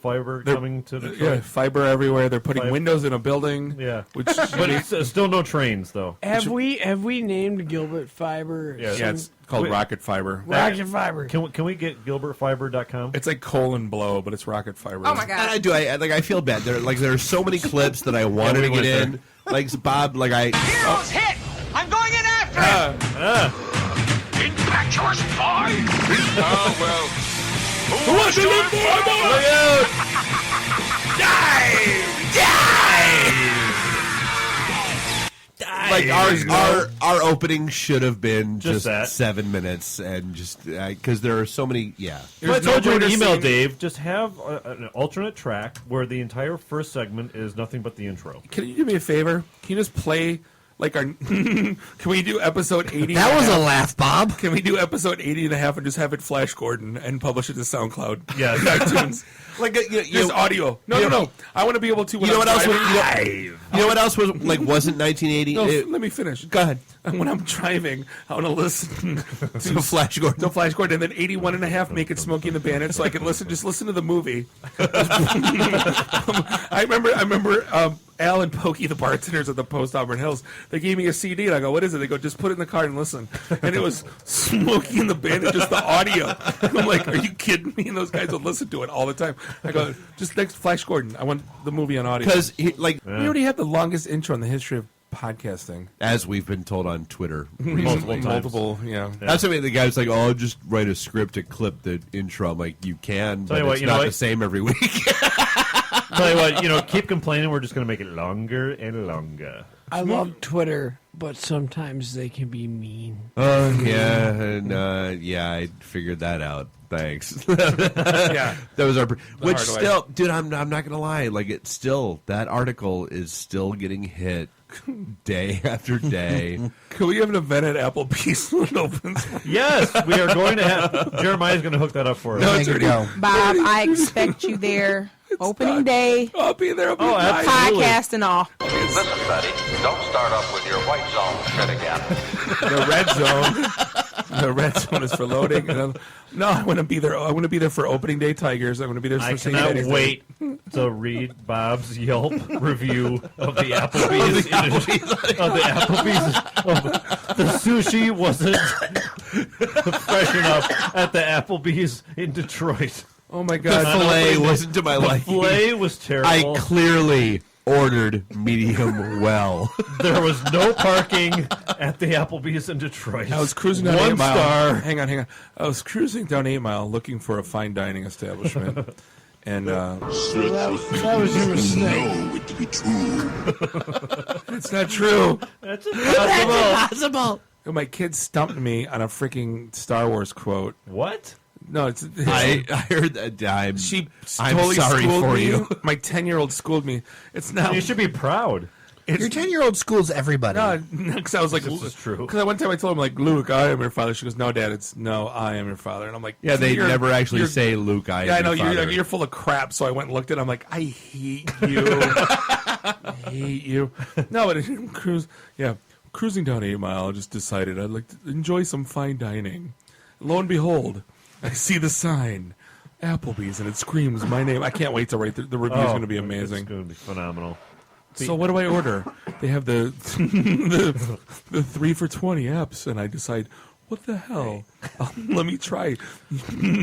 Fiber coming to Detroit. Yeah, fiber everywhere. They're putting windows in a building. Yeah, but it's still no trains though. Have we named Gilbert Fiber? Yeah, it's called Rocket Fiber. Rocket Fiber. Can we get GilbertFiber.com? It's like colon blow, but it's Rocket Fiber. Oh my god! And I do. I feel bad. There are so many clips that I wanted to get in. Bob. Heroes hit. I'm going in after him. Impetuous boy. Oh well. Who wants to live forever? Die. Our opening should have been just that. 7 minutes, and just because there are so many. Yeah, I told you in email, Dave. Just have an alternate track where the entire first segment is nothing but the intro. Can you do me a favor? Can you just play our? Can we do episode 80? That was a laugh, Bob. Can we do episode 80 and a half and just have it Flash Gordon and publish it to SoundCloud? Yeah, iTunes. Just audio. No. I want to be able to. You know what else? You know what else wasn't 1980? No, let me finish. Go ahead. And when I'm driving, I want to listen to Flash Gordon. To Flash Gordon, and then 81 and a half, make it Smokey and the Bandit, so I can listen to the movie. I remember Al and Pokey, the bartenders at the Post Auburn Hills, they gave me a CD, and I go, what is it? They go, just put it in the car and listen. And it was Smokey and the Band and just the audio. I'm like, are you kidding me? And those guys would listen to it all the time. I go, just next Flash Gordon. I want the movie on audio. Because, we already have the longest intro in the history of podcasting. As we've been told on Twitter. Multiple, yeah. That's something the guy's like, oh, just write a script to clip the intro. I'm like, you can, but it's not the same every week. Tell you what, keep complaining. We're just going to make it longer and longer. I love Twitter, but sometimes they can be mean. Oh, yeah. And, I figured that out. Thanks. Yeah. That was our... Which still... Dude, I'm not going to lie. Like, it's still... That article is still getting hit day after day. Can we have an event at Applebee's when it opens? Yes, we are going to have... Jeremiah's going to hook that up for us. No, there you go. Bob, I expect you there. Opening day. I'll be there. Podcast and all. Listen, buddy, don't start off with your white zone shit again. The red zone. The red zone is for loading. No, I want to be there. I want to be there for opening day Tigers. I want to be there for I St. cannot Patty's wait to read Bob's Yelp review of the Applebee's. The sushi wasn't fresh enough at the Applebee's in Detroit. Oh my God! The filet wasn't to my liking. The filet was terrible. I clearly ordered medium well. There was no parking at the Applebee's in Detroit. I was cruising down 8 Mile. Star. Hang on. I was cruising down 8 Mile looking for a fine dining establishment. And that was your mistake. Know it to be true. It's not true. That's impossible. My kid stumped me on a freaking Star Wars quote. What? No, it's. I heard that. I'm totally sorry schooled for me. you. My 10-year-old schooled me. It's not. You should be proud. Your 10-year-old schools everybody. No, because I was like, this is true. Because one time I told him, like, Luke, I am your father. She goes, no, Dad, it's no, I am your father. And I'm like, Yeah, they never actually you're- say Luke. I Yeah, I am know your father. you're full of crap. So I went and looked at it. I'm like, I hate you. I hate you. No, but cruising down 8 Mile, I just decided I'd like to enjoy some fine dining. Lo and behold, I see the sign, Applebee's, and it screams my name. I can't wait to write the review's going to be amazing. It's going to be phenomenal. So what do I order? They have the 3 for $20 apps, and I decide, what the hell? Let me try.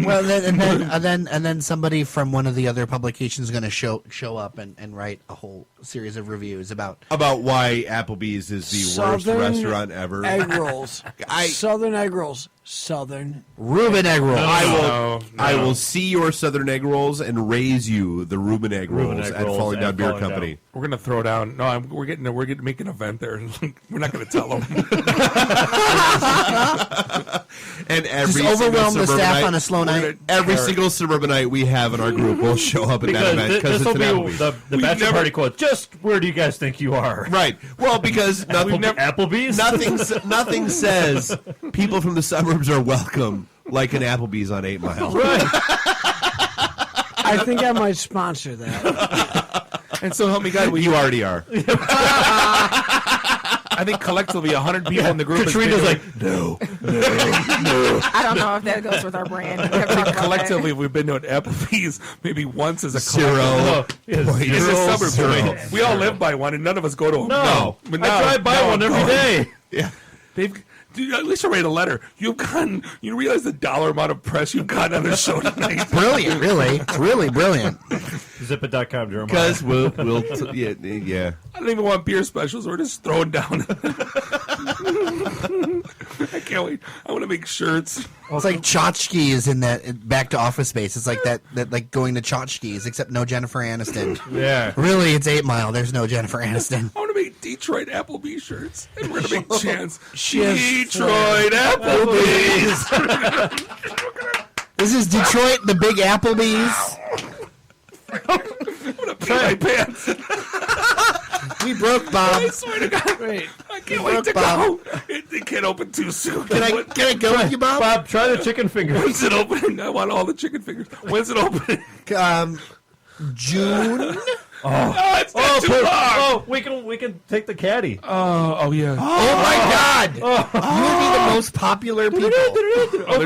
Well, and then somebody from one of the other publications is going to show up and write a whole series of reviews about why Applebee's is the worst restaurant ever. Egg rolls. Southern egg rolls. Southern Reuben egg rolls. I will see your Southern egg rolls and raise you the Reuben egg rolls at Falling Down Beer Company. We're gonna throw down. No, we're getting make an event there. We're not gonna tell them. And every just overwhelm the staff night, on a slow night. Every single suburbanite we have in our group will show up at that event because this it's will an be Applebee's. the bachelor party quote. Just where do you guys think you are? Right. Well, because Applebee's. Nothing says people from the suburbs are welcome like an Applebee's on 8 Mile. Right. I think I might sponsor that. And so help me God, you already are. I think collectively 100 people in the group. Katrina's like, no. I don't know if that goes with our brand. We never talked about Collectively, that. we've been to an Applebee's maybe once as a Zero. in the suburbs. We all live by one, and none of us go to them. No. But I drive by one every day. Yeah, Dude, at least I write a letter. You realize the dollar amount of press you've gotten on this show tonight? Brilliant, really. It's really brilliant. Zip.com, Jeremiah. Because yeah. I don't even want beer specials. We're just throwing down. I can't wait. I want to make shirts. It's like tchotchkes in that Back to Office Space. It's like that like going to tchotchkes, except no Jennifer Aniston. Yeah. Really, it's 8 Mile. There's no Jennifer Aniston. I want to make Detroit Applebee shirts. And we're going to make chants. Yes. Detroit Applebee's. This is Detroit, the big Applebee's. I'm going to pee my pants. We broke Bob. I swear to God. Wait. I can't wait to Bob. go. It can't open too soon. Can I go with you, Bob? Bob, try the chicken fingers. When's it opening? I want all the chicken fingers. When's it opening? June. It's not too long. We can take the caddy. Oh yeah. Oh my God! You'll be the most popular people. Over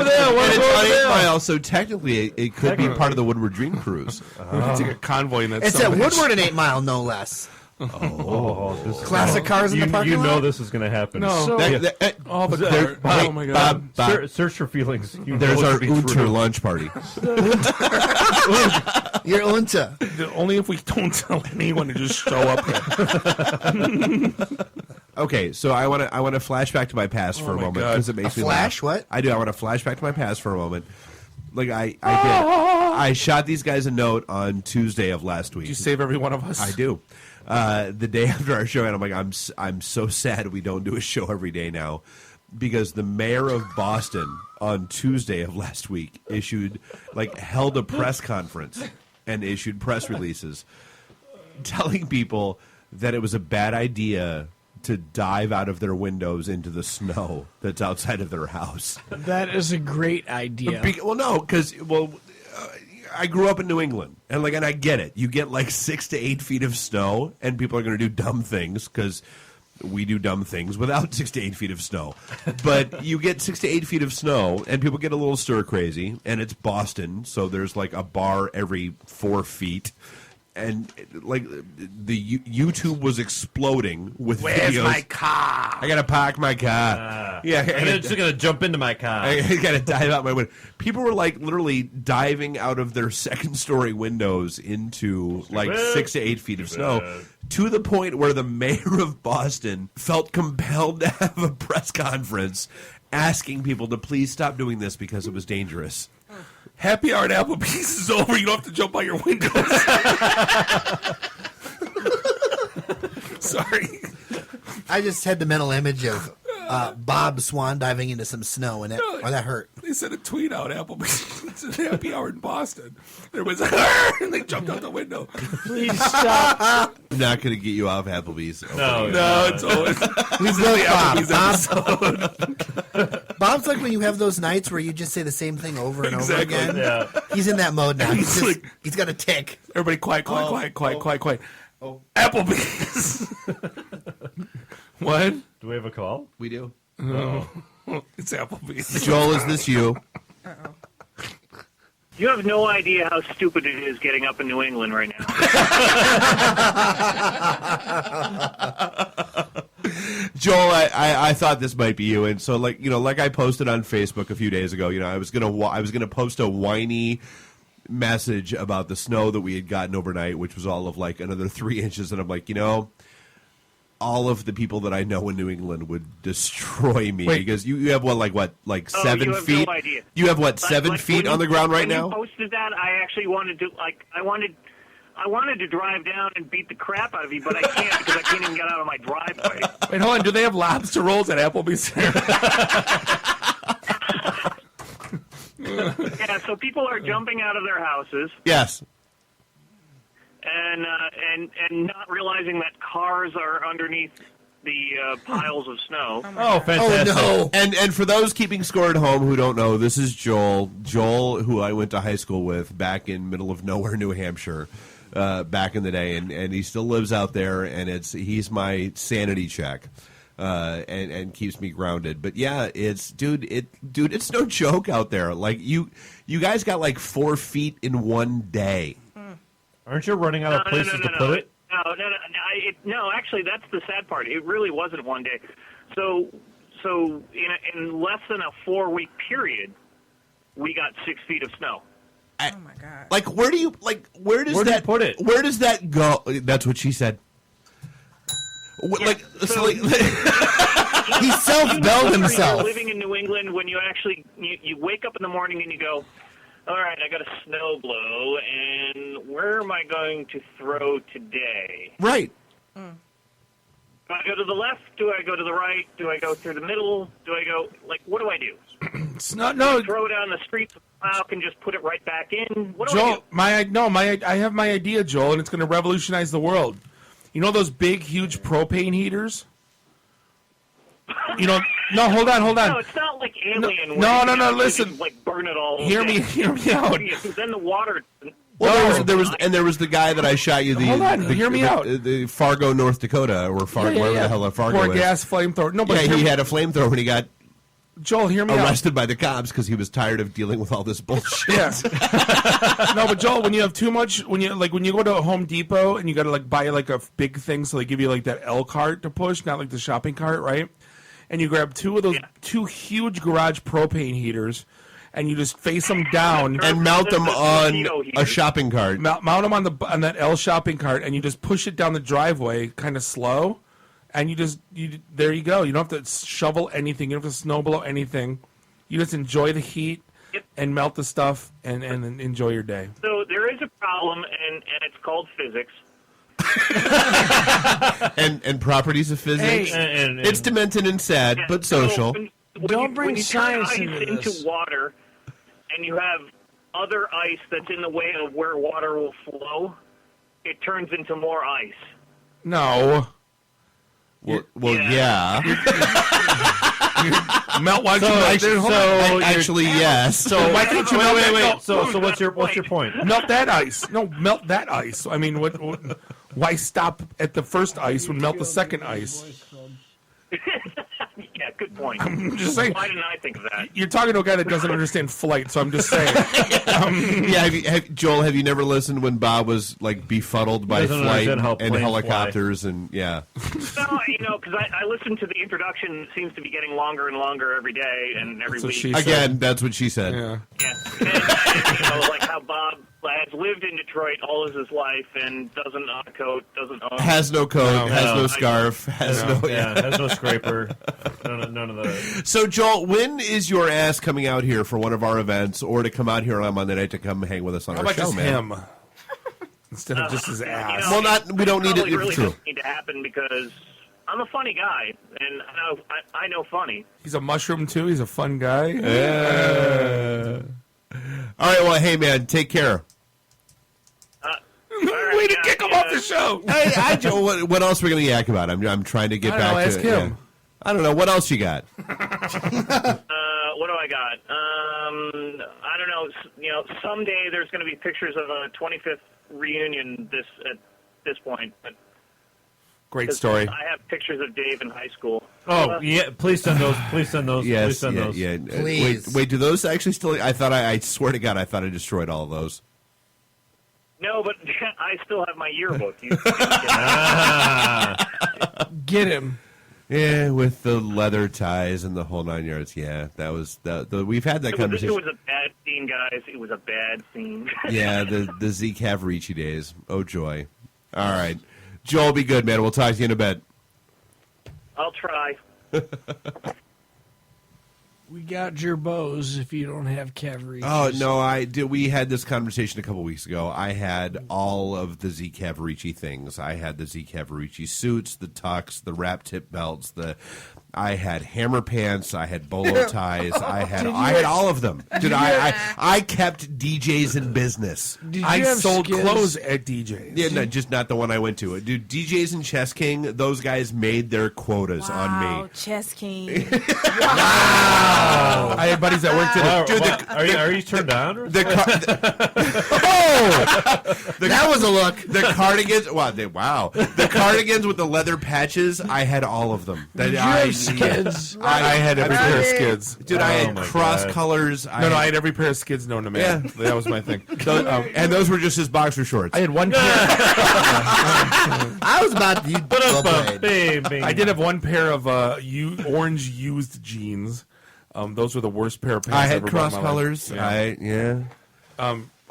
there, And one it's over on 8 there. Mile, so technically it could be part of the Woodward Dream Cruise. We can take a convoy in that. It's son at of a bitch. Woodward and 8 Mile, no less. This Classic cars in the parking You know lot? this is going to happen. No. All the there, cars. Oh, my God. Bob, search for feelings. There's our Unter lunch party. Your Unta. Only if we don't tell anyone to just show up here. Okay, so I want to flash back to my past for a moment because it makes me flash. laugh. What? I do. I want to flash back to my past for a moment. Like I did. I shot these guys a note on Tuesday of last week. Did you save every one of us? I do. The day after our show, and I'm like, I'm so sad we don't do a show every day now, because the mayor of Boston on Tuesday of last week held a press conference and issued press releases telling people that it was a bad idea to dive out of their windows into the snow that's outside of their house. That is a great idea. Because I grew up in New England, and I get it. You get 6 to 8 feet of snow, and people are going to do dumb things because we do dumb things without 6 to 8 feet of snow. But you get 6 to 8 feet of snow, and people get a little stir crazy, and it's Boston, so there's a bar every 4 feet. And the YouTube was exploding with Where's videos. my car? I gotta park my car. I'm just gonna jump into my car. I gotta dive out my window. People were literally diving out of their second-story windows into 6 to 8 feet of snow, to the point where the mayor of Boston felt compelled to have a press conference asking people to please stop doing this because it was dangerous. Happy hour at Applebee's is over. You don't have to jump out your windows. Sorry. I just had the mental image of Bob Swan diving into some snow, and that hurt. They sent a tweet out, Applebee's. It's a happy hour in Boston. There was and they jumped out the window. Please stop. I'm not going to get you off Applebee's. No, it's always. He's really Applebee's episode. Bob's like when you have those nights where you just say the same thing over and over again. Yeah. He's in that mode now. He's got a tick. Everybody quiet. Oh. Applebee's. What? Do we have a call? We do. No. It's Applebee's. Joel, is this you? You have no idea how stupid it is getting up in New England right now. Joel, I thought this might be you, and so like I posted on Facebook a few days ago, I was gonna post a whiny message about the snow that we had gotten overnight, which was all of another 3 inches, and I'm like, all of the people that I know in New England would destroy me because you have 7 you have feet. No idea. You have 7 feet on the ground right now. When you posted that, I actually wanted to I wanted to drive down and beat the crap out of you, but I can't because I can't even get out of my driveway. Wait, hold on. Do they have lobster rolls at Applebee's? Yeah, so people are jumping out of their houses. Yes. And not realizing that cars are underneath the piles of snow. Oh, fantastic. Oh, no. And for those keeping score at home who don't know, this is Joel. Joel, who I went to high school with back in middle of nowhere, New Hampshire, back in the day. And he still lives out there, and he's my sanity check. And keeps me grounded. But yeah, it's no joke out there. You guys got 4 feet in one day. Aren't you running out of places to put it? No, actually, that's the sad part. It really wasn't one day. So in less than a 4-week period, we got 6 feet of snow. Oh my God! Where do you where does that put it? Where does that go? That's what she said. He self-belled himself. Living in New England, when you actually you wake up in the morning and you go, all right, I got a snow blow, and where am I going to throw today? Right. Do I go to the left? Do I go to the right? Do I go through the middle? Do I go, what do I do? It's not, no. Throw it down the street, the plow can just put it right back in? What do Joel, I do? I have my idea, Joel, and it's going to revolutionize the world. You know those big, huge propane heaters? No, hold on. No, it's not like Alien. No, listen. Listen. Burn it all. Hear me out. Then the water. Well, there was the guy that I shot you. Hold on, hear me out. The Fargo, North Dakota, or Fargo, wherever the hell Fargo Or is. gas flamethrower. No, but he had a flamethrower when he got Joel, hear me out. arrested by the cops because he was tired of dealing with all this bullshit. Yeah. No, but Joel, when you have too much, when you go to Home Depot and you got to like buy like a big thing, so they give you like that L cart to push, not like the shopping cart, right? And you grab two of those two huge garage propane heaters, and you just face them down and mount them on a shopping cart. Mount them on that L shopping cart, and you just push it down the driveway, kind of slow, and there you go. You don't have to shovel anything. You don't have to snow blow anything. You just enjoy the heat and melt the stuff and enjoy your day. So there is a problem, and it's called physics. and properties of physics. Hey. It's demented and sad, but social. Don't bring when you turn science ice into this. water, and you have other ice that's in the way of where water will flow, it turns into more ice. No. Well, yeah. Melt while you actually, yes. So why can't you melt that? Wait. So what's your point? Melt that ice. No, melt that ice. I mean, what why stop at the first ice when melt the second ice? Yeah, good point. I'm just saying. Why didn't I think of that? You're talking to a guy that doesn't understand flight, so I'm just saying. Joel, have you never listened when Bob was like befuddled by Doesn't flight understand how and planes helicopters and No, because I listened to the introduction. It seems to be getting longer and longer every day and every week. Again, that's what she said. Yeah. And, like how Bob has lived in Detroit all of his life and doesn't own a coat, doesn't own... Has no coat, has no scarf, has has no scraper. None of those. So, Joel, when is your ass coming out here for one of our events, or to come out here on Monday night to come hang with us on How our about show, just man? him instead of just his ass? We don't need it. Probably really True. doesn't need to happen because I'm a funny guy and I know funny. He's a mushroom too. He's a fun guy. Yeah. All right. Well, hey, man, take care. Way to kick him off the show. Hey, Joel, what else are we going to yak about? I'm trying to get I don't back know, to ask him. yeah. I don't know. What else you got? What do I got? I don't know. Someday there's going to be pictures of a 25th reunion at this point. But Great story. I have pictures of Dave in high school. Oh, yeah. Please send those. Please send those. Yes, please send those. yeah. Please. Wait, do those actually still? I swear to God, I thought I destroyed all of those. No, but I still have my yearbook. Get him. Yeah, with the leather ties and the whole 9 yards. Yeah, that was we've had that conversation. It was a bad scene, guys. It was a bad scene. Yeah, the Zeke Havarici days. Oh joy! All right, Joel, be good, man. We'll talk to you in a bit. I'll try. We got gerbos if you don't have cavalry. Oh no, we had this conversation a couple weeks ago. I had all of the Zeke Havarici things. I had the Zeke Havarici suits, the tux, the wrap tip belts, I had hammer pants, I had bolo ties, I had all of them. Dude, I kept DJs in business. I sold clothes at DJs. Yeah, no, just not the one I went to. Dude, DJs and Chess King, those guys made their quotas on me. Chess King. I had buddies that worked at it. Are you turned on? That was a look. The cardigans. Wow. The cardigans with the leather patches. I had all of them. Did you have skids? I had every pair of skids. Dude, I had cross colors. I had every pair of skids known to man. Yeah. That was my thing. And those were just his boxer shorts. I had one pair. I was about to. I did have one pair of orange used jeans. Those were the worst pair of pants I I've had ever bought in cross my colors. life.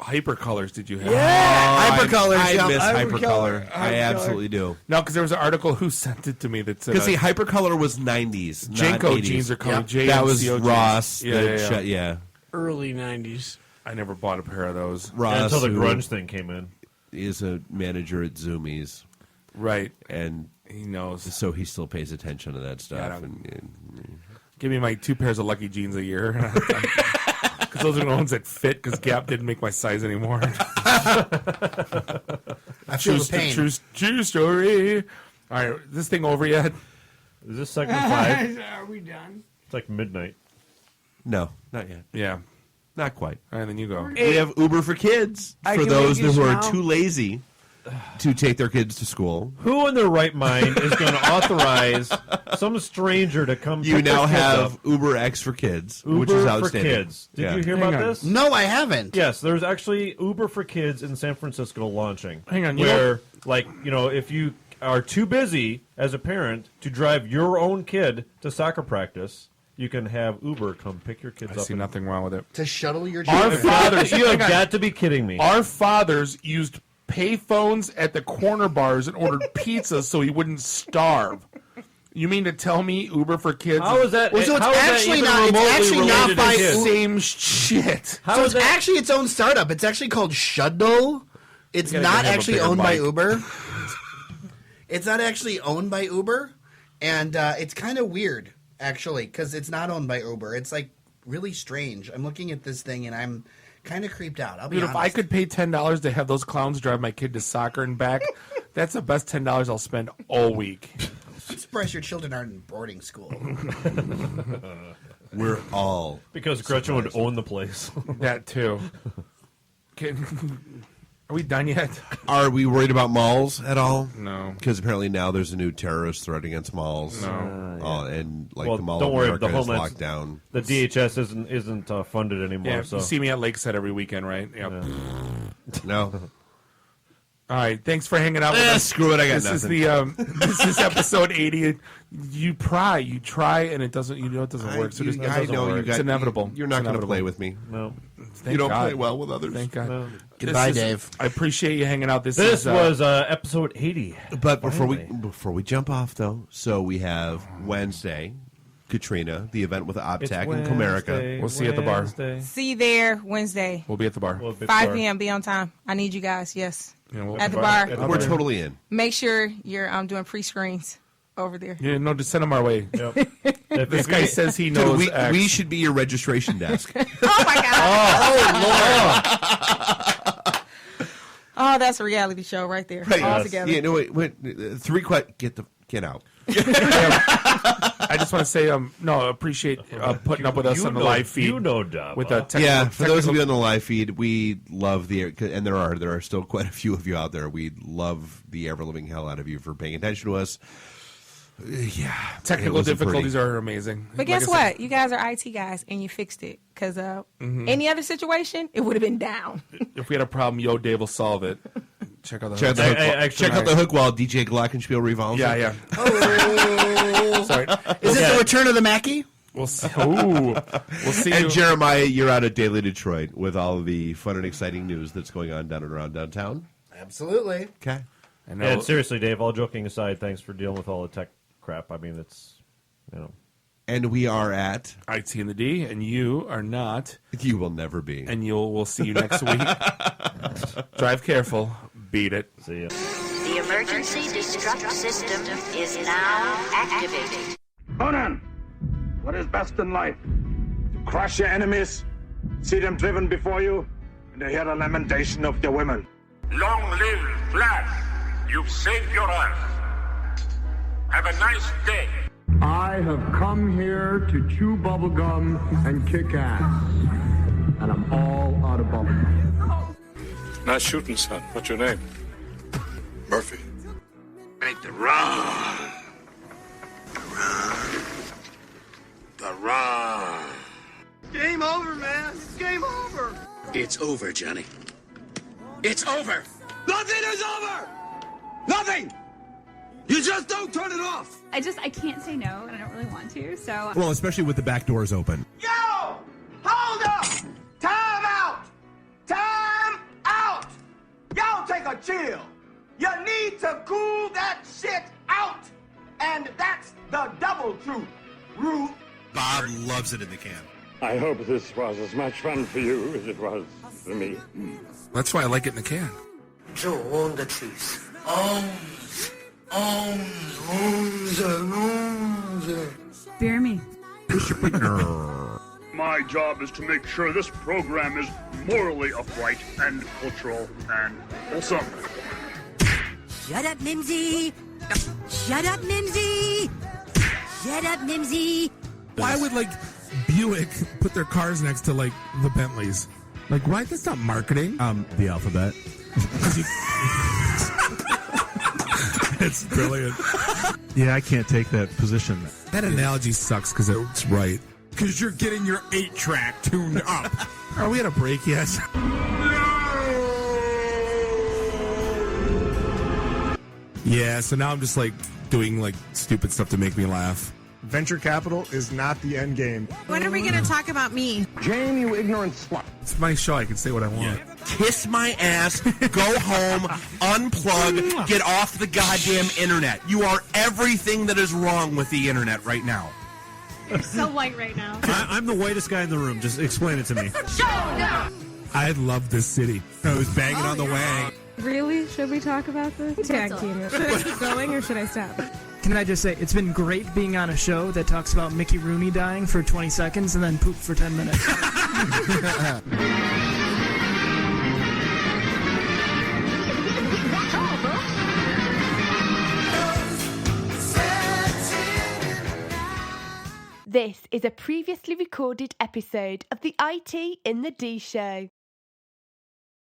Hyper colors, did you have? Hyper colors. I miss hypercolor. I absolutely do. No, because there was an article who sent it to me that said. Because see, hypercolor was 90s. Janko not 80s. jeans are called JNCO That was jeans. Ross. Yeah. Early 90s. I never bought a pair of those. Ross, until the grunge thing came in. Is a manager at Zoomies. Right. And he knows. So he still pays attention to that stuff. Give me my 2 pairs of Lucky jeans a year. Because those are the ones that fit, because Gap didn't make my size anymore. I feel the pain. True story. All right, is this thing over yet? Is this segment 5? Are we done? It's like midnight. No, not yet. Yeah. Not quite. All right, then you go. We have Uber for kids I for can those make you who are smile. too lazy to take their kids to school. Who in their right mind is going to authorize some stranger to come? You pick their now kids have up? Uber X for kids, which Uber is for outstanding. kids. Did you hear about this? No, I haven't. Yes, there's actually Uber for kids in San Francisco launching. Hang on, where if you are too busy as a parent to drive your own kid to soccer practice, you can have Uber come pick your kids up. I see nothing wrong with it. To shuttle your Our children. fathers, You have hang on. got to be kidding me. Our fathers used payphones at the corner bars and ordered pizzas so he wouldn't starve. You mean to tell me Uber for kids? How is that? Well, so it's how is that actually even not. It's remotely actually not related by to kids? Same shit. How so is it's that? actually its own startup. It's actually called Shuttle. It's You gotta not have a actually bigger owned by mic. Uber. It's not actually owned by Uber, and it's kind of weird actually because it's not owned by Uber. It's like really strange. I'm looking at this thing and I'm kind of creeped out. I'll be Dude, honest. if I could pay $10 to have those clowns drive my kid to soccer and back, that's the best $10 I'll spend all week. I'm surprised your children aren't in boarding school. We're all Because Gretchen would own the place. That too. Are we done yet? Are we worried about malls at all? No. Because apparently now there's a new terrorist threat against malls. No. And like Well, the Mall don't of worry, America the is Homeland- locked down. The DHS isn't funded anymore. Yeah, so you see me at Lakeside every weekend, right? Yep. No. All right, thanks for hanging out with us. Screw it, I got this nothing. Is the this is episode 80. You try, and it doesn't. You know it doesn't work. So just, I know you got. it's inevitable. You're not It's going to inevitable. play with me. No. Thank You don't God. play well with others. Thank God. No. Goodbye, This is- Dave. I appreciate you hanging out. This was episode 80. But before we jump off though, so we have Wednesday, Katrina, the event with Optech in Comerica. We'll see you at the bar. See you there Wednesday. We'll be at the bar. 5 p.m. Be on time. I need you guys. Yes. Yeah, we'll- At the bar. We're totally in. Make sure you're doing pre-screens over there. Yeah, no, just send them our way. If This guy says he Dude, knows. we should be your registration desk. Oh my God. Oh, that's a reality show right there. All together. Yeah, no, wait. Get out. I just want to say, appreciate putting up with us on the live feed. You know, Dub. With the For those of you on the live feed, we love and there are still quite a few of you out there. We love the ever living hell out of you for paying attention to us. Yeah, technical difficulties are amazing. But guess what? You guys are IT guys, and you fixed it. Because any other situation, it would have been down. If we had a problem, Dave will solve it. Check out the Check out the hook while DJ Glockenspiel revolves. Yeah. Oh. Sorry. Is it the return of the Mackie? We'll see. We'll see. And you. Jeremiah, you're out at Daily Detroit with all of the fun and exciting news that's going on down and around downtown. Absolutely. Okay. And seriously, Dave, all joking aside, thanks for dealing with all the tech crap. I mean, it's, And we are at IT and the D, and you are not. You will never be. And we'll see you next week. Drive careful. Beat it. See ya. The emergency destruct system is now activated. Conan, what is best in life? To crush your enemies, see them driven before you, and to hear the lamentation of your women. Long live Flash! You've saved your life. Have a nice day. I have come here to chew bubblegum and kick ass. And I'm all out of bubblegum. Nice shooting, son. What's your name? Murphy. Make the run. The run. Game over, man. Game over. It's over, Johnny. It's over. Nothing is over. Nothing. You just don't turn it off. I can't say no, and I don't really want to, so. Well, especially with the back doors open. Yo! Hold up! Time out! Time out! Y'all take a chill. You need to cool that shit out. And that's the double truth. Ruth. Bob loves it in the can. I hope this was as much fun for you as it was for me. That's why I like it in the can. Joe, own the truth. Bear me. My job is to make sure this program is morally upright and cultural and wholesome. Shut up, Mimsy! Shut up, Mimsy! Shut up, Mimsy! Why would Buick put their cars next to the Bentleys? Why? That's not marketing. The alphabet. It's brilliant. Yeah, I can't take that position. That analogy sucks because it's right. Because you're getting your 8-track tuned up. Are we at a break yet? Yeah, so now I'm just like doing like stupid stuff to make me laugh. Venture capital is not the end game. When are we going to talk about me? Jane, you ignorant slut. It's my show. I can say what I want. Kiss my ass, go home, unplug, get off the goddamn internet. You are everything that is wrong with the internet right now. You're so white right now. I'm the whitest guy in the room. Just explain it to me. I love this city. I was banging on the wang. Really? Should we talk about this? Tag team it. Should I keep going or should I stop? Can I just say, it's been great being on a show that talks about Mickey Rooney dying for 20 seconds and then poop for 10 minutes. This is a previously recorded episode of the IT in the D Show.